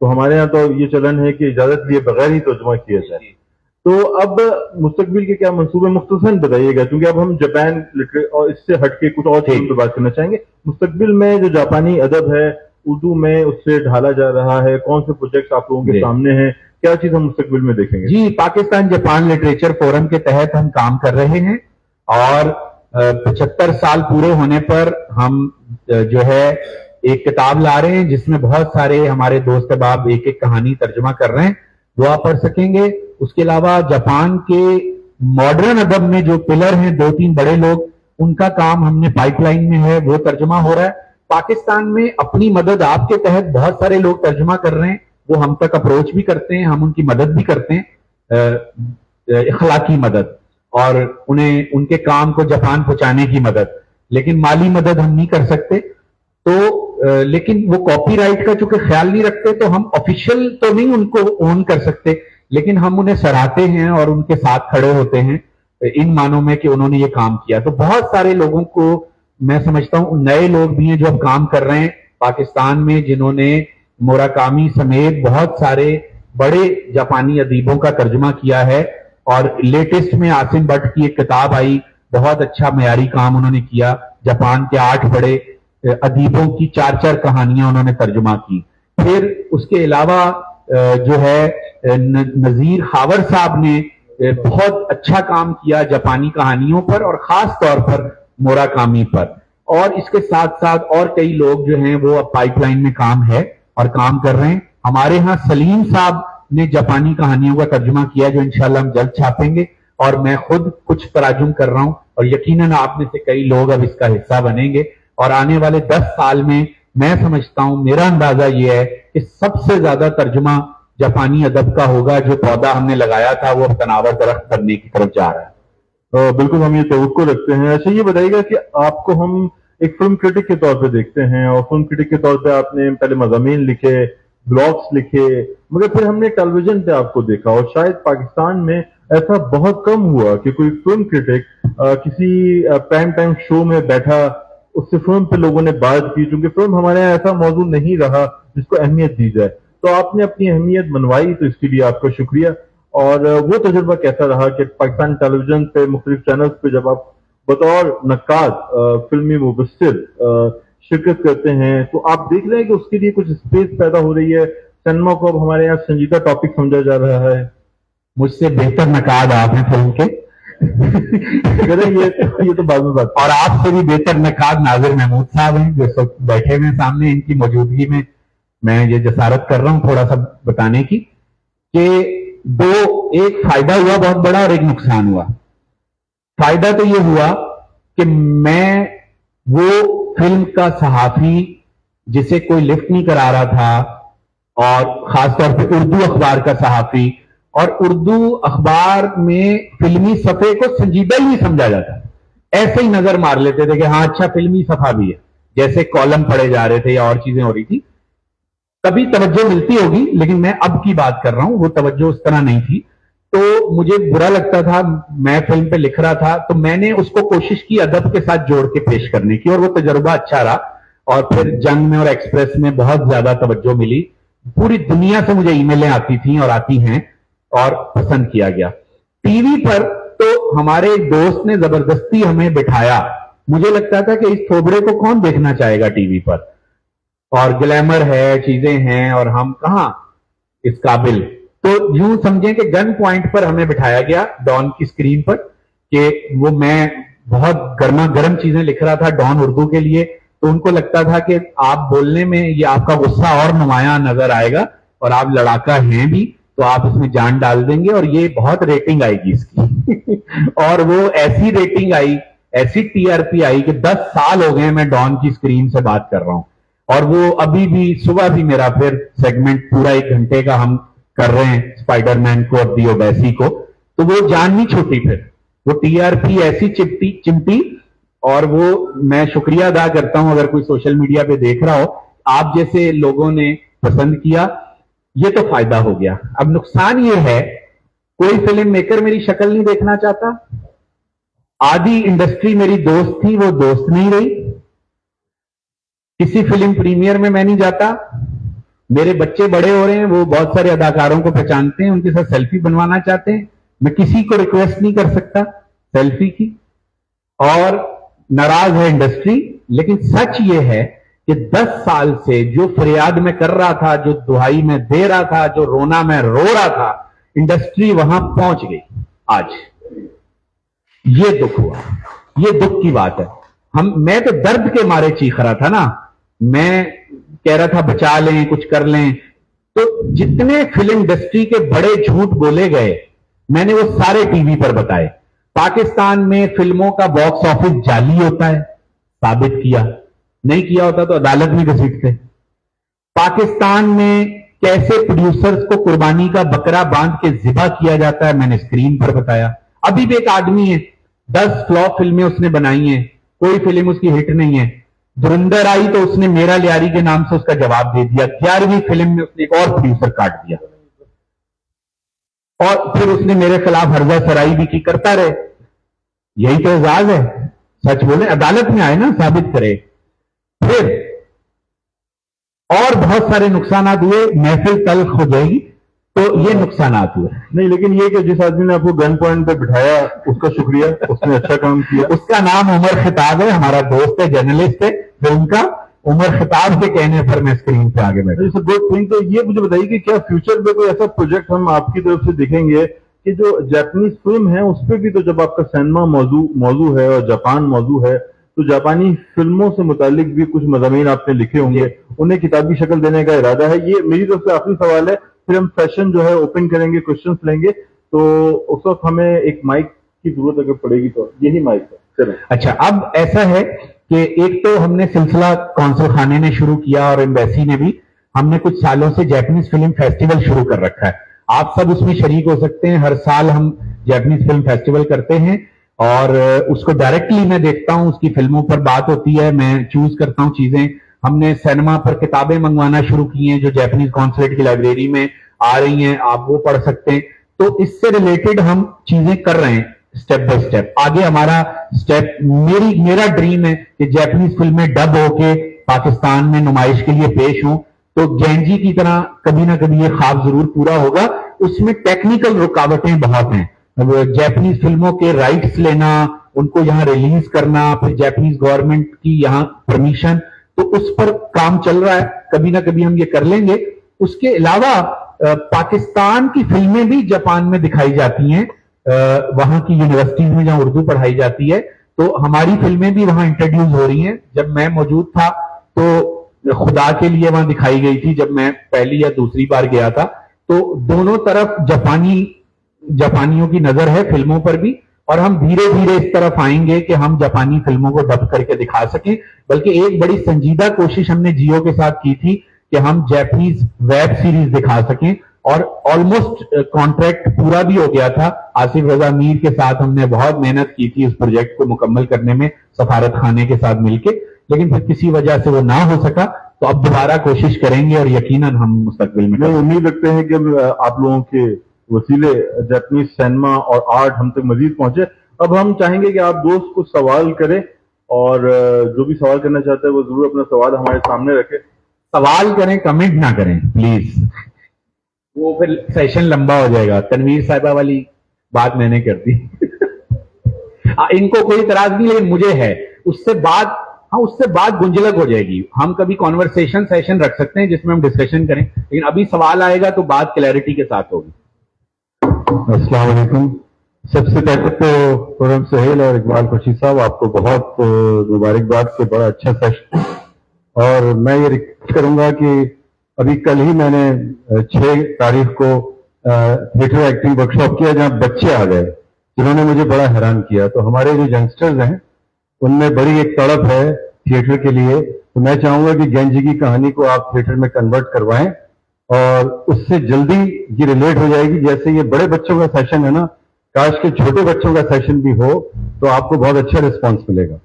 تو ہمارے یہاں تو یہ چلن ہے کہ اجازت لیے بغیر ہی ترجمہ کیا جائے. تو اب مستقبل کے کیا منصوبے مختصراً بتائیے گا, کیونکہ اب ہم جاپان اور اس سے ہٹ کے کچھ اور چیزوں پہ بات کرنا چاہیں گے. مستقبل میں جو جاپانی ادب ہے اردو میں اس سے ڈھالا جا رہا ہے, کون سے پروجیکٹس آپ لوگوں کے سامنے ہیں, کیا چیز ہم مستقبل میں دیکھیں گے؟ جی, پاکستان جاپان لٹریچر فورم کے تحت ہم کام کر رہے ہیں اور 75 سال پورے ہونے پر ہم جو ہے ایک کتاب لا رہے ہیں جس میں بہت سارے ہمارے دوست احباب ایک ایک کہانی ترجمہ کر رہے ہیں, وہ آپ پڑھ سکیں گے. اس کے علاوہ جاپان کے ماڈرن ادب میں جو پلر ہیں 2-3 بڑے لوگ, ان کا کام ہم نے پائپ لائن میں ہے, وہ ترجمہ ہو رہا ہے. پاکستان میں اپنی مدد آپ کے تحت بہت سارے لوگ ترجمہ کر رہے ہیں, وہ ہم تک اپروچ بھی کرتے ہیں, ہم ان کی مدد بھی کرتے ہیں, اخلاقی مدد اور انہیں ان کے کام کو جاپان پہنچانے کی مدد, لیکن مالی مدد ہم نہیں کر سکتے. تو لیکن وہ کاپی رائٹ کا چونکہ خیال نہیں رکھتے تو ہم آفیشیل تو نہیں ان کو اون کر سکتے, لیکن ہم انہیں سراہتے ہیں اور ان کے ساتھ کھڑے ہوتے ہیں ان معنوں میں کہ انہوں نے یہ کام کیا. تو بہت سارے لوگوں کو میں سمجھتا ہوں نئے لوگ بھی ہیں جو اب کام کر رہے ہیں پاکستان میں, جنہوں نے موراکامی سمیت بہت سارے بڑے جاپانی ادیبوں کا ترجمہ کیا ہے. اور لیٹسٹ میں عاصم بٹ کی ایک کتاب آئی, بہت اچھا معیاری کام انہوں نے کیا. جاپان کے 8 بڑے ادیبوں کی 4 کہانیاں انہوں نے ترجمہ کی. پھر اس کے علاوہ جو ہے نذیر خاور صاحب نے بہت اچھا کام کیا جاپانی کہانیوں پر اور خاص طور پر موراکامی پر. اور اس کے ساتھ ساتھ اور کئی لوگ جو ہیں وہ اب پائپ لائن میں کام ہے اور کام کر رہے ہیں. ہمارے ہاں سلیم صاحب نے جاپانی کہانیوں کا ترجمہ کیا جو انشاءاللہ ہم جلد چھاپیں گے, اور میں خود کچھ تراجم کر رہا ہوں, اور یقیناً آپ میں سے کئی لوگ اب اس کا حصہ بنیں گے. اور آنے والے 10 سال میں میں سمجھتا ہوں, میرا اندازہ یہ ہے کہ سب سے زیادہ ترجمہ جاپانی ادب کا ہوگا. جو پودا ہم نے لگایا تھا وہ اب تناور درخت بننے کی طرف جا رہا ہے. بالکل ہم یہ توقع رکھتے ہیں. اچھا یہ بتائیے گا کہ آپ کو ہم ایک فلم کرٹک کے طور پہ دیکھتے ہیں, اور فلم کرٹک کے طور پہ آپ نے پہلے مضامین لکھے, بلاگس لکھے, مگر پھر ہم نے ٹیلی ویژن پہ آپ کو دیکھا, اور شاید پاکستان میں ایسا بہت کم ہوا کہ کوئی فلم کرٹک کسی پرائم ٹائم شو میں بیٹھا, اس سے فلم پہ لوگوں نے بات کی, چونکہ فلم ہمارے یہاں ایسا موضوع نہیں رہا جس کو اہمیت دی جائے. تو آپ نے اپنی اہمیت منوائی, تو اس کے لیے آپ کا شکریہ. اور وہ تجربہ کیسا رہا کہ پاکستان ٹیلی ویژن پہ مختلف چینلز پہ جب آپ بطور نقاد فلمی مبصر شرکت کرتے ہیں, تو آپ دیکھ رہے ہیں کہ اس کے لیے کچھ اسپیس پیدا ہو رہی ہے, سینما کو اب ہمارے یہاں سنجیدہ ٹاپک سمجھا جا رہا ہے؟ مجھ سے بہتر نقاد آپ ہیں فلم کے یہ تو بعض بات, اور آپ سے بھی بہتر نقاد ناظر محمود صاحب ہیں جو اس وقت بیٹھے ہوئے سامنے. ان کی موجودگی میں میں یہ جسارت کر رہا ہوں تھوڑا سا بتانے کی کہ ایک فائدہ ہوا بہت بڑا اور ایک نقصان ہوا. فائدہ تو یہ ہوا کہ میں وہ فلم کا صحافی جسے کوئی لفٹ نہیں کرا رہا تھا, اور خاص طور پہ اردو اخبار کا صحافی, اور اردو اخبار میں فلمی صفحے کو سنجیدہ ہی نہیں سمجھا جاتا, ایسے ہی نظر مار لیتے تھے کہ ہاں اچھا فلمی صفحہ بھی ہے, جیسے کالم پڑھے جا رہے تھے یا اور چیزیں ہو رہی تھی. کبھی توجہ ملتی ہوگی, لیکن میں اب کی بات کر رہا ہوں, وہ توجہ اس طرح نہیں تھی. تو مجھے برا لگتا تھا, میں فلم پہ لکھ رہا تھا تو میں نے اس کو کوشش کی ادب کے ساتھ جوڑ کے پیش کرنے کی, اور وہ تجربہ اچھا رہا. اور پھر جنگ میں اور ایکسپریس میں بہت زیادہ توجہ ملی, پوری دنیا سے مجھے ای میلیں آتی تھیں اور آتی ہیں, اور پسند کیا گیا. ٹی وی پر تو ہمارے ایک دوست نے زبردستی ہمیں بٹھایا, مجھے لگتا تھا کہ اس تھوبڑے کو کون دیکھنا چاہے گا ٹی وی پر, اور گلیمر ہے, چیزیں ہیں, اور ہم کہاں اس قابل. تو یوں سمجھیں کہ گن پوائنٹ پر ہمیں بٹھایا گیا ڈان کی سکرین پر, کہ وہ میں بہت گرما گرم چیزیں لکھ رہا تھا ڈان اردو کے لیے, تو ان کو لگتا تھا کہ آپ بولنے میں یہ آپ کا غصہ اور نمایاں نظر آئے گا, اور آپ لڑاکا ہیں بھی تو آپ اس میں جان ڈال دیں گے, اور یہ بہت ریٹنگ آئے گی اس کی اور وہ ایسی ریٹنگ آئی, ایسی ٹی آر پی آئی کہ 10 سال ہو گئے میں ڈان کی سکرین سے بات کر رہا ہوں, اور وہ ابھی بھی صبح بھی میرا پھر سیگمنٹ پورا 1 گھنٹے کا ہم کر رہے ہیں اسپائڈر مین کو اور دی اوبیسی کو, تو وہ جان نہیں چھوٹی, پھر وہ ٹی آر پی ایسی چمٹی. اور وہ میں شکریہ ادا کرتا ہوں اگر کوئی سوشل میڈیا پہ دیکھ رہا ہو, آپ جیسے لوگوں نے پسند کیا, یہ تو فائدہ ہو گیا. اب نقصان یہ ہے, کوئی فلم میکر میری شکل نہیں دیکھنا چاہتا, آدھی انڈسٹری میری دوست تھی وہ دوست نہیں رہی, کسی فلم پریمیئر میں نہیں جاتا, میرے بچے بڑے ہو رہے ہیں, وہ بہت سارے اداکاروں کو پہچانتے ہیں, ان کے ساتھ سیلفی بنوانا چاہتے ہیں, میں کسی کو ریکویسٹ نہیں کر سکتا سیلفی کی, اور ناراض ہے انڈسٹری. لیکن سچ یہ ہے کہ 10 سال سے جو فریاد میں کر رہا تھا, جو دہائی میں دے رہا تھا, جو رونا میں رو رہا تھا, انڈسٹری وہاں پہنچ گئی. آج یہ دکھ ہوا, یہ دکھ کی بات ہے. میں تو درد کے مارے چیخ رہا تھا نا, میں کہہ رہا تھا بچا لیں, کچھ کر لیں. تو جتنے فلم انڈسٹری کے بڑے جھوٹ بولے گئے میں نے وہ سارے ٹی وی پر بتائے. پاکستان میں فلموں کا باکس آفس جعلی ہوتا ہے, ثابت کیا. نہیں کیا ہوتا تو عدالت میں گھسیٹتے. پاکستان میں کیسے پروڈیوسرز کو قربانی کا بکرا باندھ کے ذبح کیا جاتا ہے میں نے اسکرین پر بتایا. ابھی بھی ایک آدمی ہے, 10 فلاپ فلمیں اس نے بنائی ہیں, کوئی فلم اس کی ہٹ نہیں ہے. دھرندر آئی تو اس نے میرا لیاری کے نام سے اس کا جواب دے دیا. 11ویں فلم میں اس نے ایک اور پروڈیوسر کاٹ دیا, اور پھر اس نے میرے خلاف ہرزہ سرائی بھی کی. کرتا رہے. یہی تو اعزاز ہے. سچ بولے, عدالت میں آئے نا, ثابت کرے. پھر اور بہت سارے نقصانات ہوئے, محفل تلخ ہو جائے گی. تو یہ نقصانات ہوئے. نہیں, لیکن یہ کہ جس آدمی نے آپ کو گن پوائنٹ پہ بٹھایا اس کا شکریہ, اس نے اچھا کام کیا. اس کا نام عمر خطاب ہے, ہمارا دوست ہے, جرنلسٹ ہے فلم کا. عمر خطاب کے کہنے پر میں اسکرین پہ آگے بیٹھا. Good thing. تو یہ مجھے بتائیے کہ کیا فیوچر میں کوئی ایسا پروجیکٹ ہم آپ کی طرف سے دیکھیں گے کہ جو جاپانیز فلم ہے اس پہ بھی, تو جب آپ کا سینما موضوع ہے اور جاپان موضوع ہے, تو جاپانی فلموں سے متعلق بھی کچھ مضامین آپ نے لکھے ہوں گے, انہیں کتابی شکل دینے کا ارادہ ہے. یہ میری طرف سے آخری سوال ہے, پھر ہم سیشن جو ہے اوپن کریں گے, کوشچنس لیں گے. تو اس وقت ہمیں ایک مائک کی ضرورت اگر پڑے گی تو یہی مائک ہے. چلیں. اچھا, اب ایسا ہے کہ ایک تو ہم نے سلسلہ کونسل خانے نے شروع کیا اور ایمبیسی نے بھی, ہم نے کچھ سالوں سے جاپنیز فلم فیسٹیول شروع کر رکھا ہے. آپ سب اس میں شریک ہو سکتے ہیں. ہر سال ہم جاپنیز فلم فیسٹیول کرتے ہیں, اور اس کو ڈائریکٹلی میں دیکھتا ہوں, اس کی فلموں پر بات ہوتی ہے, میں چوز کرتا ہوں چیزیں. ہم نے سینما پر کتابیں منگوانا شروع کی ہیں جو جاپنیز کانسولیٹ کی لائبریری میں آ رہی ہیں, آپ وہ پڑھ سکتے ہیں. تو اس سے ریلیٹڈ ہم چیزیں کر رہے ہیں سٹیپ بائی سٹیپ. آگے ہمارا سٹیپ, میرا ڈریم ہے کہ جاپنیز فلمیں ڈب ہو کے پاکستان میں نمائش کے لیے پیش ہوں. تو گینجی کی طرح کبھی نہ کبھی یہ خواب ضرور پورا ہوگا. اس میں ٹیکنیکل رکاوٹیں بہت ہیں. جاپنیز فلموں کے رائٹس لینا, ان کو یہاں ریلیز کرنا, پھر جاپنیز گورنمنٹ کی یہاں پرمیشن, تو اس پر کام چل رہا ہے. کبھی نہ کبھی ہم یہ کر لیں گے. اس کے علاوہ پاکستان کی فلمیں بھی جاپان میں دکھائی جاتی ہیں, وہاں کی یونیورسٹیز میں جہاں اردو پڑھائی جاتی ہے, تو ہماری فلمیں بھی وہاں انٹروڈیوس ہو رہی ہیں. جب میں موجود تھا تو خدا کے لیے وہاں دکھائی گئی تھی, جب میں پہلی یا دوسری بار گیا تھا. تو دونوں طرف جاپانیوں کی نظر ہے فلموں پر بھی, اور ہم دھیرے دھیرے اس طرف آئیں گے کہ ہم جاپانی فلموں کو ڈب کر کے دکھا سکیں. بلکہ ایک بڑی سنجیدہ کوشش ہم نے جیو کے ساتھ کی تھی کہ ہم جاپنیز ویب سیریز دکھا سکیں, اور آلموسٹ کانٹریکٹ پورا بھی ہو گیا تھا. آصف رضا میر کے ساتھ ہم نے بہت محنت کی تھی اس پروجیکٹ کو مکمل کرنے میں, سفارت خانے کے ساتھ مل کے, لیکن پھر کسی وجہ سے وہ نہ ہو سکا. تو اب دوبارہ کوشش کریں گے, اور یقیناً ہم مستقبل میں امید رکھتے ہیں کہ آپ لوگوں کے وسیلے جاپنیز سینما اور آرٹ ہم تک مزید پہنچے. اب ہم چاہیں گے کہ آپ دوست کچھ سوال کریں, اور جو بھی سوال کرنا چاہتے ہیں وہ ضرور اپنا سوال ہمارے سامنے رکھے. سوال کریں, کمنٹ نہ کریں پلیز, وہ پھر سیشن لمبا ہو جائے گا. تنویر صاحبہ والی بات میں نے کر دی. ان کو کوئی اعتراض نہیں, لیکن مجھے ہے. اس سے بات گنجلک ہو جائے گی. ہم کبھی کانورسیشن سیشن رکھ سکتے ہیں جس میں ہم ڈسکشن کریں, لیکن ابھی سوال آئے گا تو بات کلیئرٹی کے ساتھ ہوگی. السلام علیکم. سب سے پہلے تو خرم سہیل اور اقبال خوشی صاحب, آپ کو بہت مبارکباد کہ بڑا اچھا سیشن. اور میں یہ ریکویسٹ کروں گا کہ ابھی کل ہی میں نے 6 تاریخ کو تھیٹر ایکٹنگ ورک شاپ کیا جہاں بچے آ گئے جنہوں نے مجھے بڑا حیران کیا. تو ہمارے جو ینگسٹرز ہیں ان میں بڑی ایک تڑپ ہے تھیٹر کے لیے. تو میں چاہوں گا کہ گینجی کی کہانی کو آپ تھیٹر میں کنورٹ کروائیں, اور اس سے جلدی یہ ریلیٹ ہو جائے گی. جیسے یہ بڑے بچوں کا سیشن ہے نا, کاش کے چھوٹے بچوں کا سیشن بھی ہو تو آپ کو بہت اچھا رسپانس ملے گا.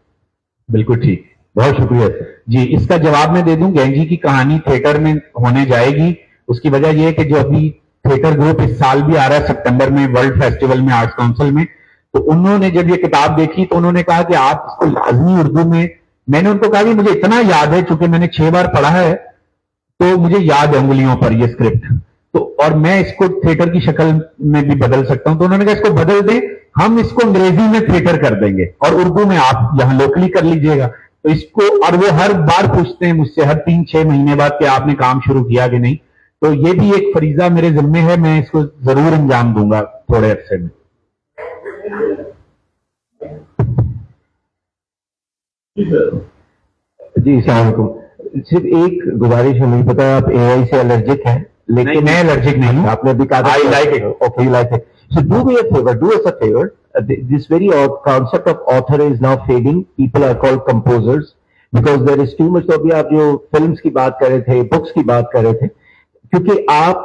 بالکل ٹھیک, بہت شکریہ سر. جی. اس کا جواب میں دے دوں, گینجی کی کہانی تھیٹر میں ہونے جائے گی. اس کی وجہ یہ ہے کہ جو ابھی تھیٹر گروپ اس سال بھی آ رہا ہے سپٹمبر میں ورلڈ فیسٹیول میں, آرٹس کاؤنسل میں, تو انہوں نے جب یہ کتاب دیکھی تو انہوں نے کہا کہ آپ اس کو لازمی اردو میں. میں نے ان کو کہا کہ مجھے اتنا یاد ہے چونکہ میں نے 6 بار پڑھا ہے, تو مجھے یاد ہے انگلیوں پر یہ اسکرپٹ، تو اور میں اس کو تھیٹر کی شکل میں بھی بدل سکتا ہوں. تو انہوں نے کہا اس کو بدل دیں، ہم اس کو انگریزی میں تھیٹر کر دیں گے اور اردو میں آپ یہاں لوکلی کر لیجئے گا. تو اس کو، اور وہ ہر بار پوچھتے ہیں مجھ سے ہر 3-6 مہینے بعد کہ آپ نے کام شروع کیا کہ نہیں. تو یہ بھی ایک فریضہ میرے ذمے ہے، میں اس کو ضرور انجام دوں گا تھوڑے عرصے میں. جی السلام علیکم. صرف ایک گزارش ہے، مجھے پتا ہے آپ اے آئی سے الرجک ہیں، لیکن میں الرجک نہیں ہوں. آپ نے بھی کہا I like it. Okay, you like it. So do me a favor, do us a favor. This very concept of author is now fading. People are called composers because there is too much. تو ابھی آپ جو films کی بات کر رہے تھے، books کی بات کر رہے تھے، کیونکہ آپ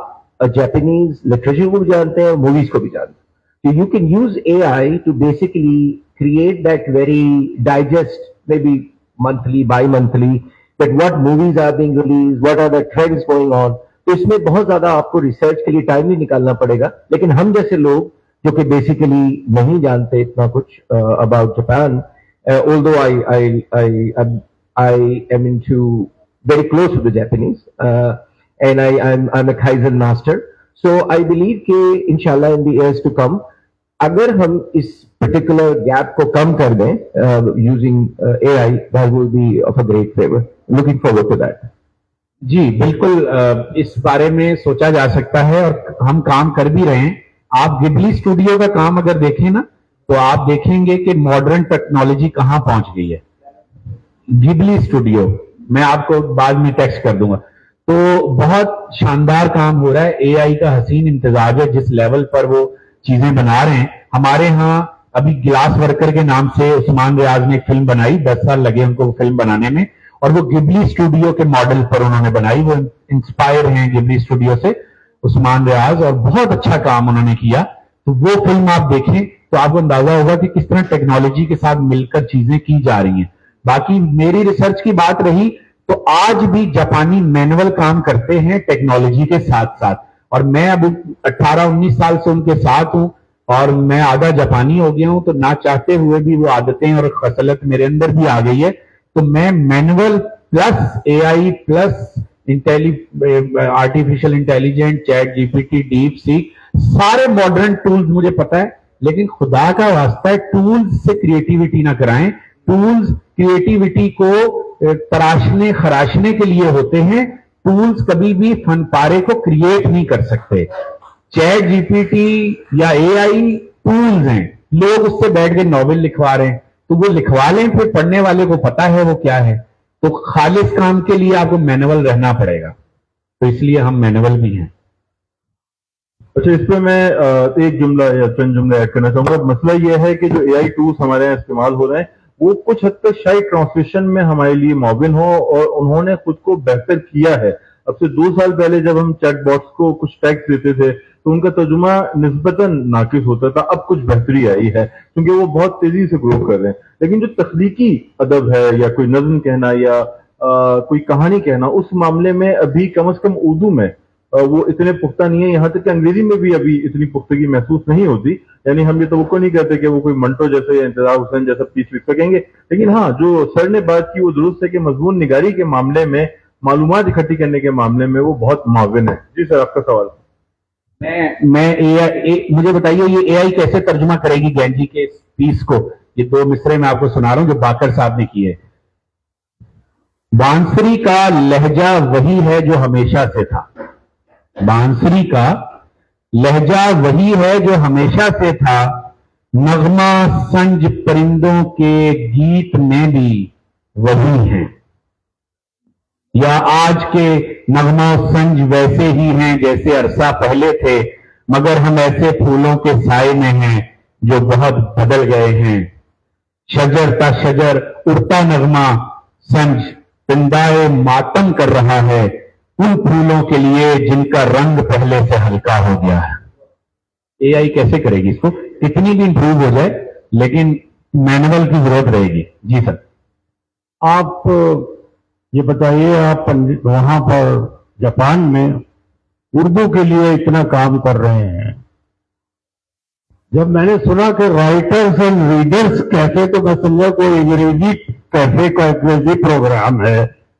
جاپانیز لٹریچر کو بھی جانتے ہیں اور موویز کو بھی جانتے ہیں. So you can use AI to basically create that very digest, maybe monthly, bi-monthly, that what movies are being released, what are the trends going on. تو اس میں بہت زیادہ آپ کو ریسرچ کے لیے ٹائم نہیں نکالنا پڑے گا. لیکن ہم جیسے لوگ جو کہ بیسیکلی نہیں جانتے اتنا کچھ about Japan, although I am into very close to the Japanese, and I'm a Kaizen master. So I believe کہ inshallah in the years to come, اگر ہم اس particular gap کو کم کر دیں using AI, that will be of a great favor. Looking forward to that. جی بالکل اس بارے میں سوچا جا سکتا ہے اور ہم کام کر بھی رہے ہیں. آپ گبلی اسٹوڈیو کا کام اگر دیکھیں نا تو آپ دیکھیں گے کہ ماڈرن ٹیکنالوجی کہاں پہنچ گئی ہے. گبلی اسٹوڈیو میں آپ کو بعد میں ٹیکسٹ کر دوں گا. تو بہت شاندار کام ہو رہا ہے. اے آئی کا حسین امتزاج ہے جس لیول پر وہ چیزیں بنا رہے ہیں. ہمارے ہاں ابھی گلاس ورکر کے نام سے عثمان ریاض نے ایک فلم بنائی, 10 سال لگے ان کو فلم بنانے میں, اور وہ گبلی اسٹوڈیو کے ماڈل پر انہوں نے بنائی. وہ انسپائر ہیں گبلی اسٹوڈیو سے عثمان ریاض, اور بہت اچھا کام انہوں نے کیا. تو وہ فلم آپ دیکھیں تو آپ کو اندازہ ہوگا کہ کس طرح ٹیکنالوجی کے ساتھ مل کر چیزیں کی جا رہی ہیں. باقی میری ریسرچ کی بات رہی تو آج بھی جاپانی مینول کام کرتے ہیں ٹیکنالوجی کے ساتھ ساتھ, اور میں اب 18-19 سال سے ان کے ساتھ ہوں اور میں آدھا جاپانی ہو گیا ہوں. تو نہ چاہتے ہوئے بھی وہ عادتیں اور خصلت میرے اندر بھی آ گئی ہے. تو میں manual plus A I plus artificial intelligent, chat G P T, DeepSeek, سارے ماڈرن ٹولز مجھے پتا ہے. لیکن خدا کا واسطہ ہے ٹولز سے کریٹیوٹی نہ کرائیں. ٹولز کریٹیوٹی کو تراشنے خراشنے کے لیے ہوتے ہیں. ٹولز کبھی بھی فن پارے کو کریٹ نہیں کر سکتے. چیٹ جی پی ٹی یا اے آئی ٹولز ہیں, لوگ اس سے بیٹھ کے ناول لکھوا رہے ہیں تو وہ لکھوا لیں, پھر پڑھنے والے کو پتا ہے وہ کیا ہے. تو خالص کام کے لیے آپ کو مینول رہنا پڑے گا, تو اس لیے ہم مینول بھی ہیں. اچھا, اس پہ میں ایک جملہ یا چند جملے ایڈ کرنا چاہوں گا. مسئلہ یہ ہے کہ جو اے آئی ٹولس ہمارے یہاں استعمال ہو رہے ہیں وہ کچھ حد تک شاید ٹرانسلیشن میں ہمارے لیے معاون ہو, اور انہوں نے خود کو بہتر کیا ہے. اب سے 2 سال پہلے جب ہم چیٹ باکس کو کچھ ٹیکسٹ دیتے تھے تو ان کا ترجمہ نسبتاً ناقص ہوتا تھا. اب کچھ بہتری آئی ہے کیونکہ وہ بہت تیزی سے گرو کر رہے ہیں. لیکن جو تخلیقی ادب ہے یا کوئی نظم کہنا یا کوئی کہانی کہنا, اس معاملے میں ابھی کم از کم اردو میں وہ اتنے پختہ نہیں ہے. یہاں تک کہ انگریزی میں بھی ابھی اتنی پختگی محسوس نہیں ہوتی. یعنی ہم یہ توقع نہیں کرتے کہ وہ کوئی منٹو جیسے یا انتظار حسین جیسا پیچ لکھ سکیں گے. لیکن ہاں, جو سر نے بات کی وہ درست ہے کہ مضمون نگاری کے معاملے میں, معلومات اکٹھی کرنے کے معاملے میں وہ بہت معاون ہے. جی سر, آپ کا سوال. مجھے بتائیے یہ اے آئی کیسے ترجمہ کرے گی گینجی کے پیس کو؟ یہ 2 مصرے میں آپ کو سنا رہا ہوں جو باقر صاحب نے کیے. بانسری کا لہجہ وہی ہے جو ہمیشہ سے تھا. بانسری کا لہجہ وہی ہے جو ہمیشہ سے تھا. نغمہ سنج پرندوں کے گیت میں بھی وہی ہیں. یا آج کے نغمہ سنج ویسے ہی ہیں جیسے عرصہ پہلے تھے, مگر ہم ایسے پھولوں کے سائے میں ہیں جو بہت بدل گئے ہیں. شجر تا شجر اڑتا نغمہ سنج پندائے ماتم کر رہا ہے ان پھولوں کے لیے جن کا رنگ پہلے سے ہلکا ہو گیا ہے. اے آئی کیسے کرے گی اس کو؟ کتنی بھی امپروو ہو جائے لیکن مینول کی ضرورت رہے گی. جی سر. آپ یہ بتائیے, آپ وہاں پر جاپان میں اردو کے لیے اتنا کام کر رہے ہیں, جب میں نے سنا کہ رائٹرز اینڈ ریڈرز کیفے, تو میں سمجھا کوئی انگریزی کیفے کا انگریزی پروگرام ہے.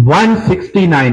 169,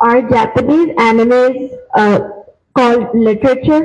Are Japanese animes called literature?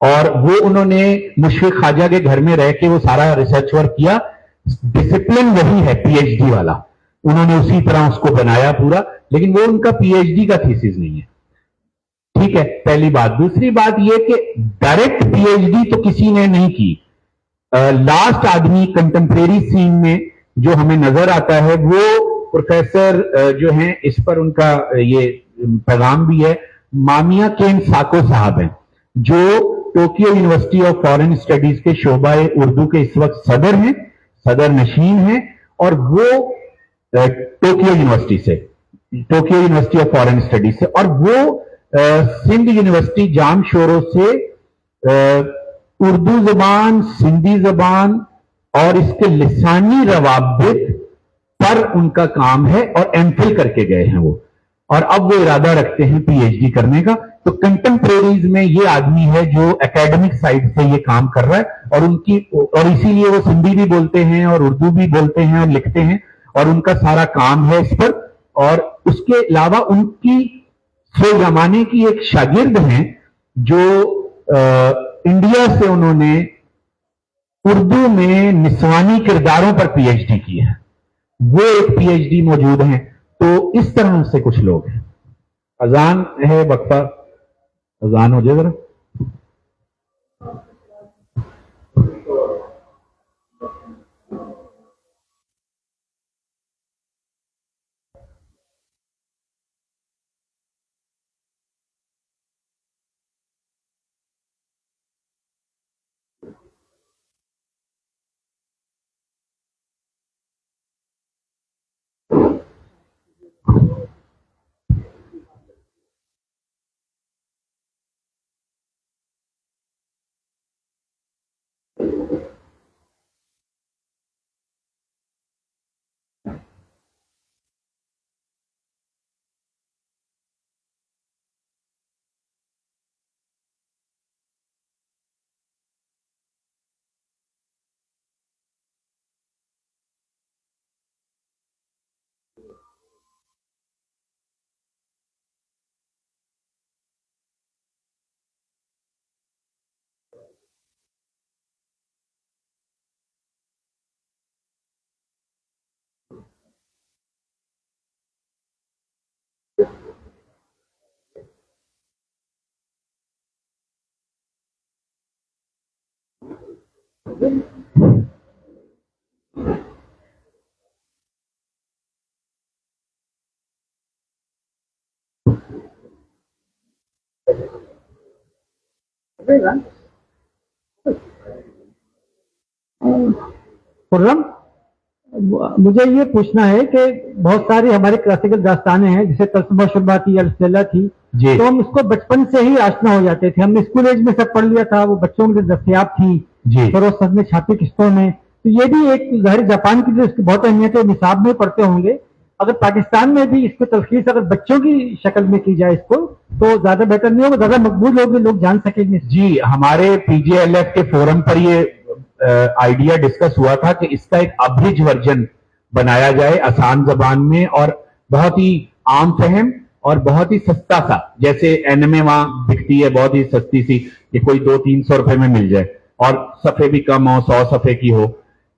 اور وہ انہوں نے مشفق خواجہ کے گھر میں رہ کے وہ سارا ریسرچ ورک کیا. ڈسپلن وہی ہے پی ایچ ڈی والا, انہوں نے اسی طرح اس کو بنایا پورا, لیکن وہ ان کا پی ایچ ڈی کا تھیسس نہیں ہے. ٹھیک ہے, پہلی بات. دوسری بات یہ کہ ڈائریکٹ پی ایچ ڈی تو کسی نے نہیں کی. لاسٹ آدمی کنٹمپریری سین میں جو ہمیں نظر آتا ہے وہ پروفیسر جو ہیں, اس پر ان کا یہ پیغام بھی ہے, مامیا کین ساکو صاحب ہیں, جو Tokyo university of foreign studies کے شعبہ اردو کے اس وقت صدر ہیں, صدر نشین ہیں, اور وہ Tokyo university of foreign studies سے, اور وہ سندھ یونیورسٹی جام شورو سے اردو زبان, سندھی زبان اور اس کے لسانی روابط پر ان کا کام ہے, اور ایم فل کر کے گئے ہیں وہ, اور اب وہ ارادہ رکھتے ہیں پی ایچ ڈی کرنے کا. تو کنٹمپریریز میں یہ آدمی ہے جو اکیڈمک سائڈ سے یہ کام کر رہا ہے, اور اسی لیے وہ سندھی بھی بولتے ہیں اور اردو بھی بولتے ہیں اور لکھتے ہیں, اور ان کا سارا کام ہے اس پر. اور اس کے علاوہ ان کی سو زمانے کی ایک شاگرد ہیں جو انڈیا سے انہوں نے اردو میں نسوانی کرداروں پر پی ایچ ڈی کی ہے, وہ ایک پی ایچ ڈی موجود ہیں. تو اس طرح سے کچھ لوگ ہیں. اذان ہے, وقفہ اذان ہو جائے ذرا. خرم, مجھے یہ پوچھنا ہے کہ بہت ساری ہماری کلاسیکل داستانیں ہیں جیسے تلسمہ شربا تھی, الفلیلا تھی, تو ہم اس کو بچپن سے ہی آشنا ہو جاتے تھے, ہم نے اسکول ایج میں سب پڑھ لیا تھا, وہ بچوں کے دستیاب تھی, فیروز سب نے چھاپی قسطوں میں. تو یہ بھی ایک ظاہر جاپان کی جو اس کی بہت اہمیت ہے, نصاب میں پڑھتے ہوں گے. اگر پاکستان میں بھی اس کو تلخیص اگر بچوں کی شکل میں کی جائے اس کو, تو زیادہ بہتر نہیں ہوگا, زیادہ مقبول ہوگی, لوگ جان سکیں گے. جی, ہمارے پی جے ایل ایف کے فورم پر یہ آئیڈیا ڈسکس ہوا تھا کہ اس کا ایک ابرج ورژن بنایا جائے آسان زبان میں, اور بہت ہی عام فہم اور بہت ہی سستا سا, جیسے اینمے وہاں بکتی ہے بہت ہی سستی سی, کہ کوئی 200-300 روپے میں مل جائے, اور صفحے بھی کم ہو, 100 صفحے کی ہو.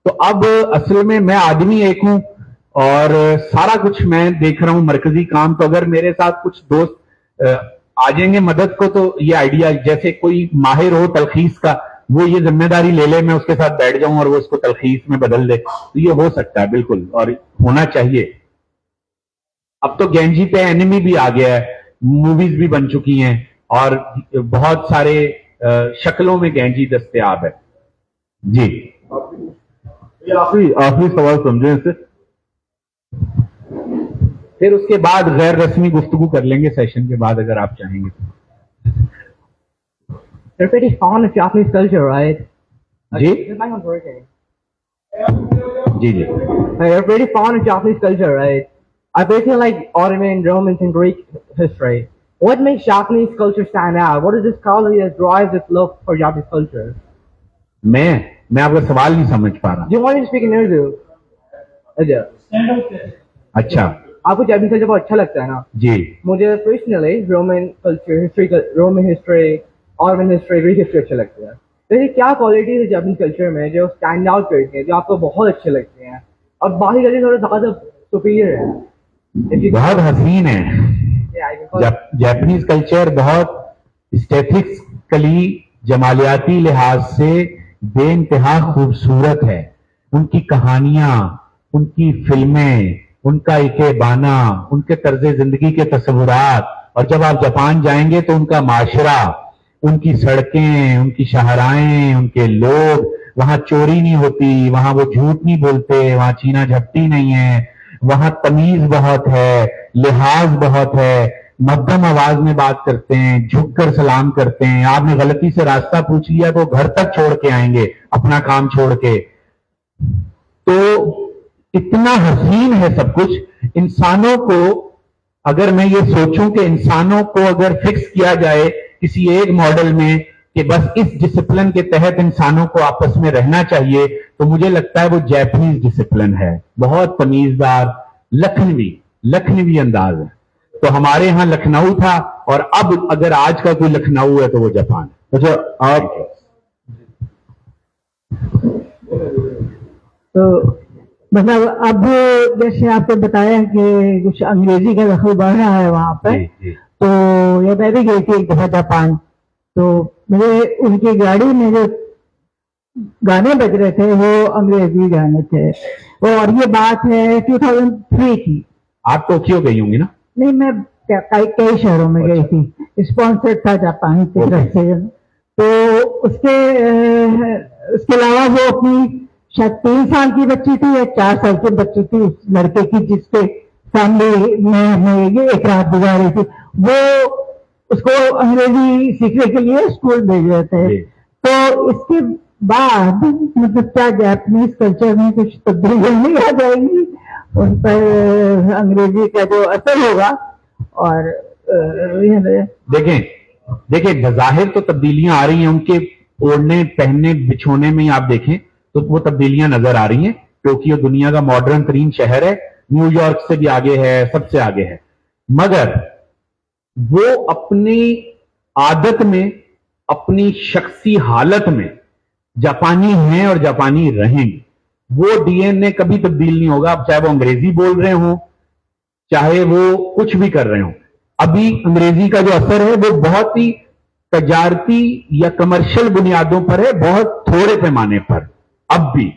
تو اب اصل میں آدمی ایک ہوں اور سارا کچھ میں دیکھ رہا ہوں مرکزی کام, تو اگر میرے ساتھ کچھ دوست آ جائیں گے مدد کو, تو یہ آئیڈیا جیسے کوئی ماہر ہو تلخیص کا, وہ یہ ذمہ داری لے لے, میں اس کے ساتھ بیٹھ جاؤں اور وہ اس کو تلخیص میں بدل دے, تو یہ ہو سکتا ہے بالکل, اور ہونا چاہیے. اب تو گینجی پہ اینیمی بھی آ گیا ہے, موویز بھی بن چکی ہیں, اور بہت سارے شکلوں میں گینجی دستیاب ہے. جی, آخری سوال سمجھیں اسے, پھر اس کے بعد غیر رسمی گفتگو کر لیں گے سیشن کے بعد اگر آپ چاہیں گے. You're pretty fond of Japanese culture, right? G Is my one working? G G You're pretty fond of Japanese culture, right? I basically like Ottoman, Romans, and Greek history. What makes Japanese culture stand out? What is this quality that drives this love for Japanese culture? میں آپ کا سوال نہیں سمجھ پا رہا. Do you want me to speak in Urdu? اچھا, آپ کو Japanese culture بہت اچھا لگتا ہے نا؟ جی مجھے personally Roman culture, Roman history, Ottoman history, Greek history اچھے لگتے ہیں. تو کیا کوالٹیز ہے جاپنیز کلچر میں جو اسٹینڈ آؤٹ کرتی ہیں, جو آپ کو بہت اچھے لگتے ہیں اور باقی کلچر تھوڑا زیادہ سپیریئر ہے؟ بہت حسین ہے. جاپنیز کلچر بہت اسٹیٹکلی جمالیاتی لحاظ سے بے انتہا خوبصورت ہے. ان کی کہانیاں, ان کی فلمیں, ان کا ایکبانہ, ان کے طرز زندگی کے تصورات, اور جب آپ جاپان جائیں گے تو ان کا معاشرہ, ان کی سڑکیں, ان کی شاہراہیں, ان کے لوگ, وہاں چوری نہیں ہوتی, وہاں وہ جھوٹ نہیں بولتے, وہاں چینا جھپٹی نہیں ہے, وہاں تمیز بہت ہے, لحاظ بہت ہے, مدھم آواز میں بات کرتے ہیں, جھک کر سلام کرتے ہیں. آپ نے غلطی سے راستہ پوچھ لیا تو گھر تک چھوڑ کے آئیں گے اپنا کام چھوڑ کے. تو اتنا حسین ہے سب کچھ. انسانوں کو اگر میں یہ سوچوں کہ انسانوں کو اگر فکس کیا جائے کسی ایک ماڈل میں کہ بس اس ڈسپلن کے تحت انسانوں کو آپس میں رہنا چاہیے, تو مجھے لگتا ہے وہ جیپنیز ڈسپلن ہے. بہت تمیزدار, لکھنوی انداز ہے. تو ہمارے ہاں لکھنؤ تھا, اور اب اگر آج کا کوئی لکھنؤ ہے تو وہ جاپان ہے. اچھا, آپ تو مطلب اب جیسے آپ نے بتایا کہ کچھ انگریزی کا دخل بڑھ رہا ہے وہاں پہ, تو یہ میں بھی گئی تھی ایک دفعہ جاپان, تو مجھے ان کی گاڑی میں جو گانے بج رہے تھے وہ انگریزی گانے تھے. اور یہ بات ہے 2003 کی. آپ ٹوکیو گئی ہوں گی نا؟ نہیں, میں کئی شہروں میں گئی تھی, اسپانسر تھا جاپان کی طرف سے. تو اس کے علاوہ وہ اپنی شاید 3 سال کی بچی تھی یا 4 سال کی بچی تھی اس لڑکے کی جس کے فیملی میں ہمیں ایک رات گزاری تھی, وہ اس کو انگریزی سیکھنے کے لیے اسکول بھیج رہے تھے. تو اس کے بعد مطلب کیا جاپنیز کلچر میں کچھ تبدیلی نہیں آ جائے گی ان پر انگریزی کا جو اثر ہوگا؟ اور دیکھیں بظاہر تو تبدیلیاں آ رہی ہیں, ان کے اوڑھنے پہننے بچھونے میں آپ دیکھیں تو وہ تبدیلیاں نظر آ رہی ہیں. ٹوکیو دنیا کا ماڈرن ترین شہر ہے, نیو یارک سے بھی آگے ہے, سب سے آگے ہے. مگر وہ اپنی عادت میں, اپنی شخصی حالت میں جاپانی ہیں اور جاپانی رہیں گے. وہ ڈی این اے کبھی تبدیل نہیں ہوگا. اب چاہے وہ انگریزی بول رہے ہوں, چاہے وہ کچھ بھی کر رہے ہوں. ابھی انگریزی کا جو اثر ہے وہ بہت ہی تجارتی یا کمرشل بنیادوں پر ہے, بہت تھوڑے پیمانے پر اب بھی.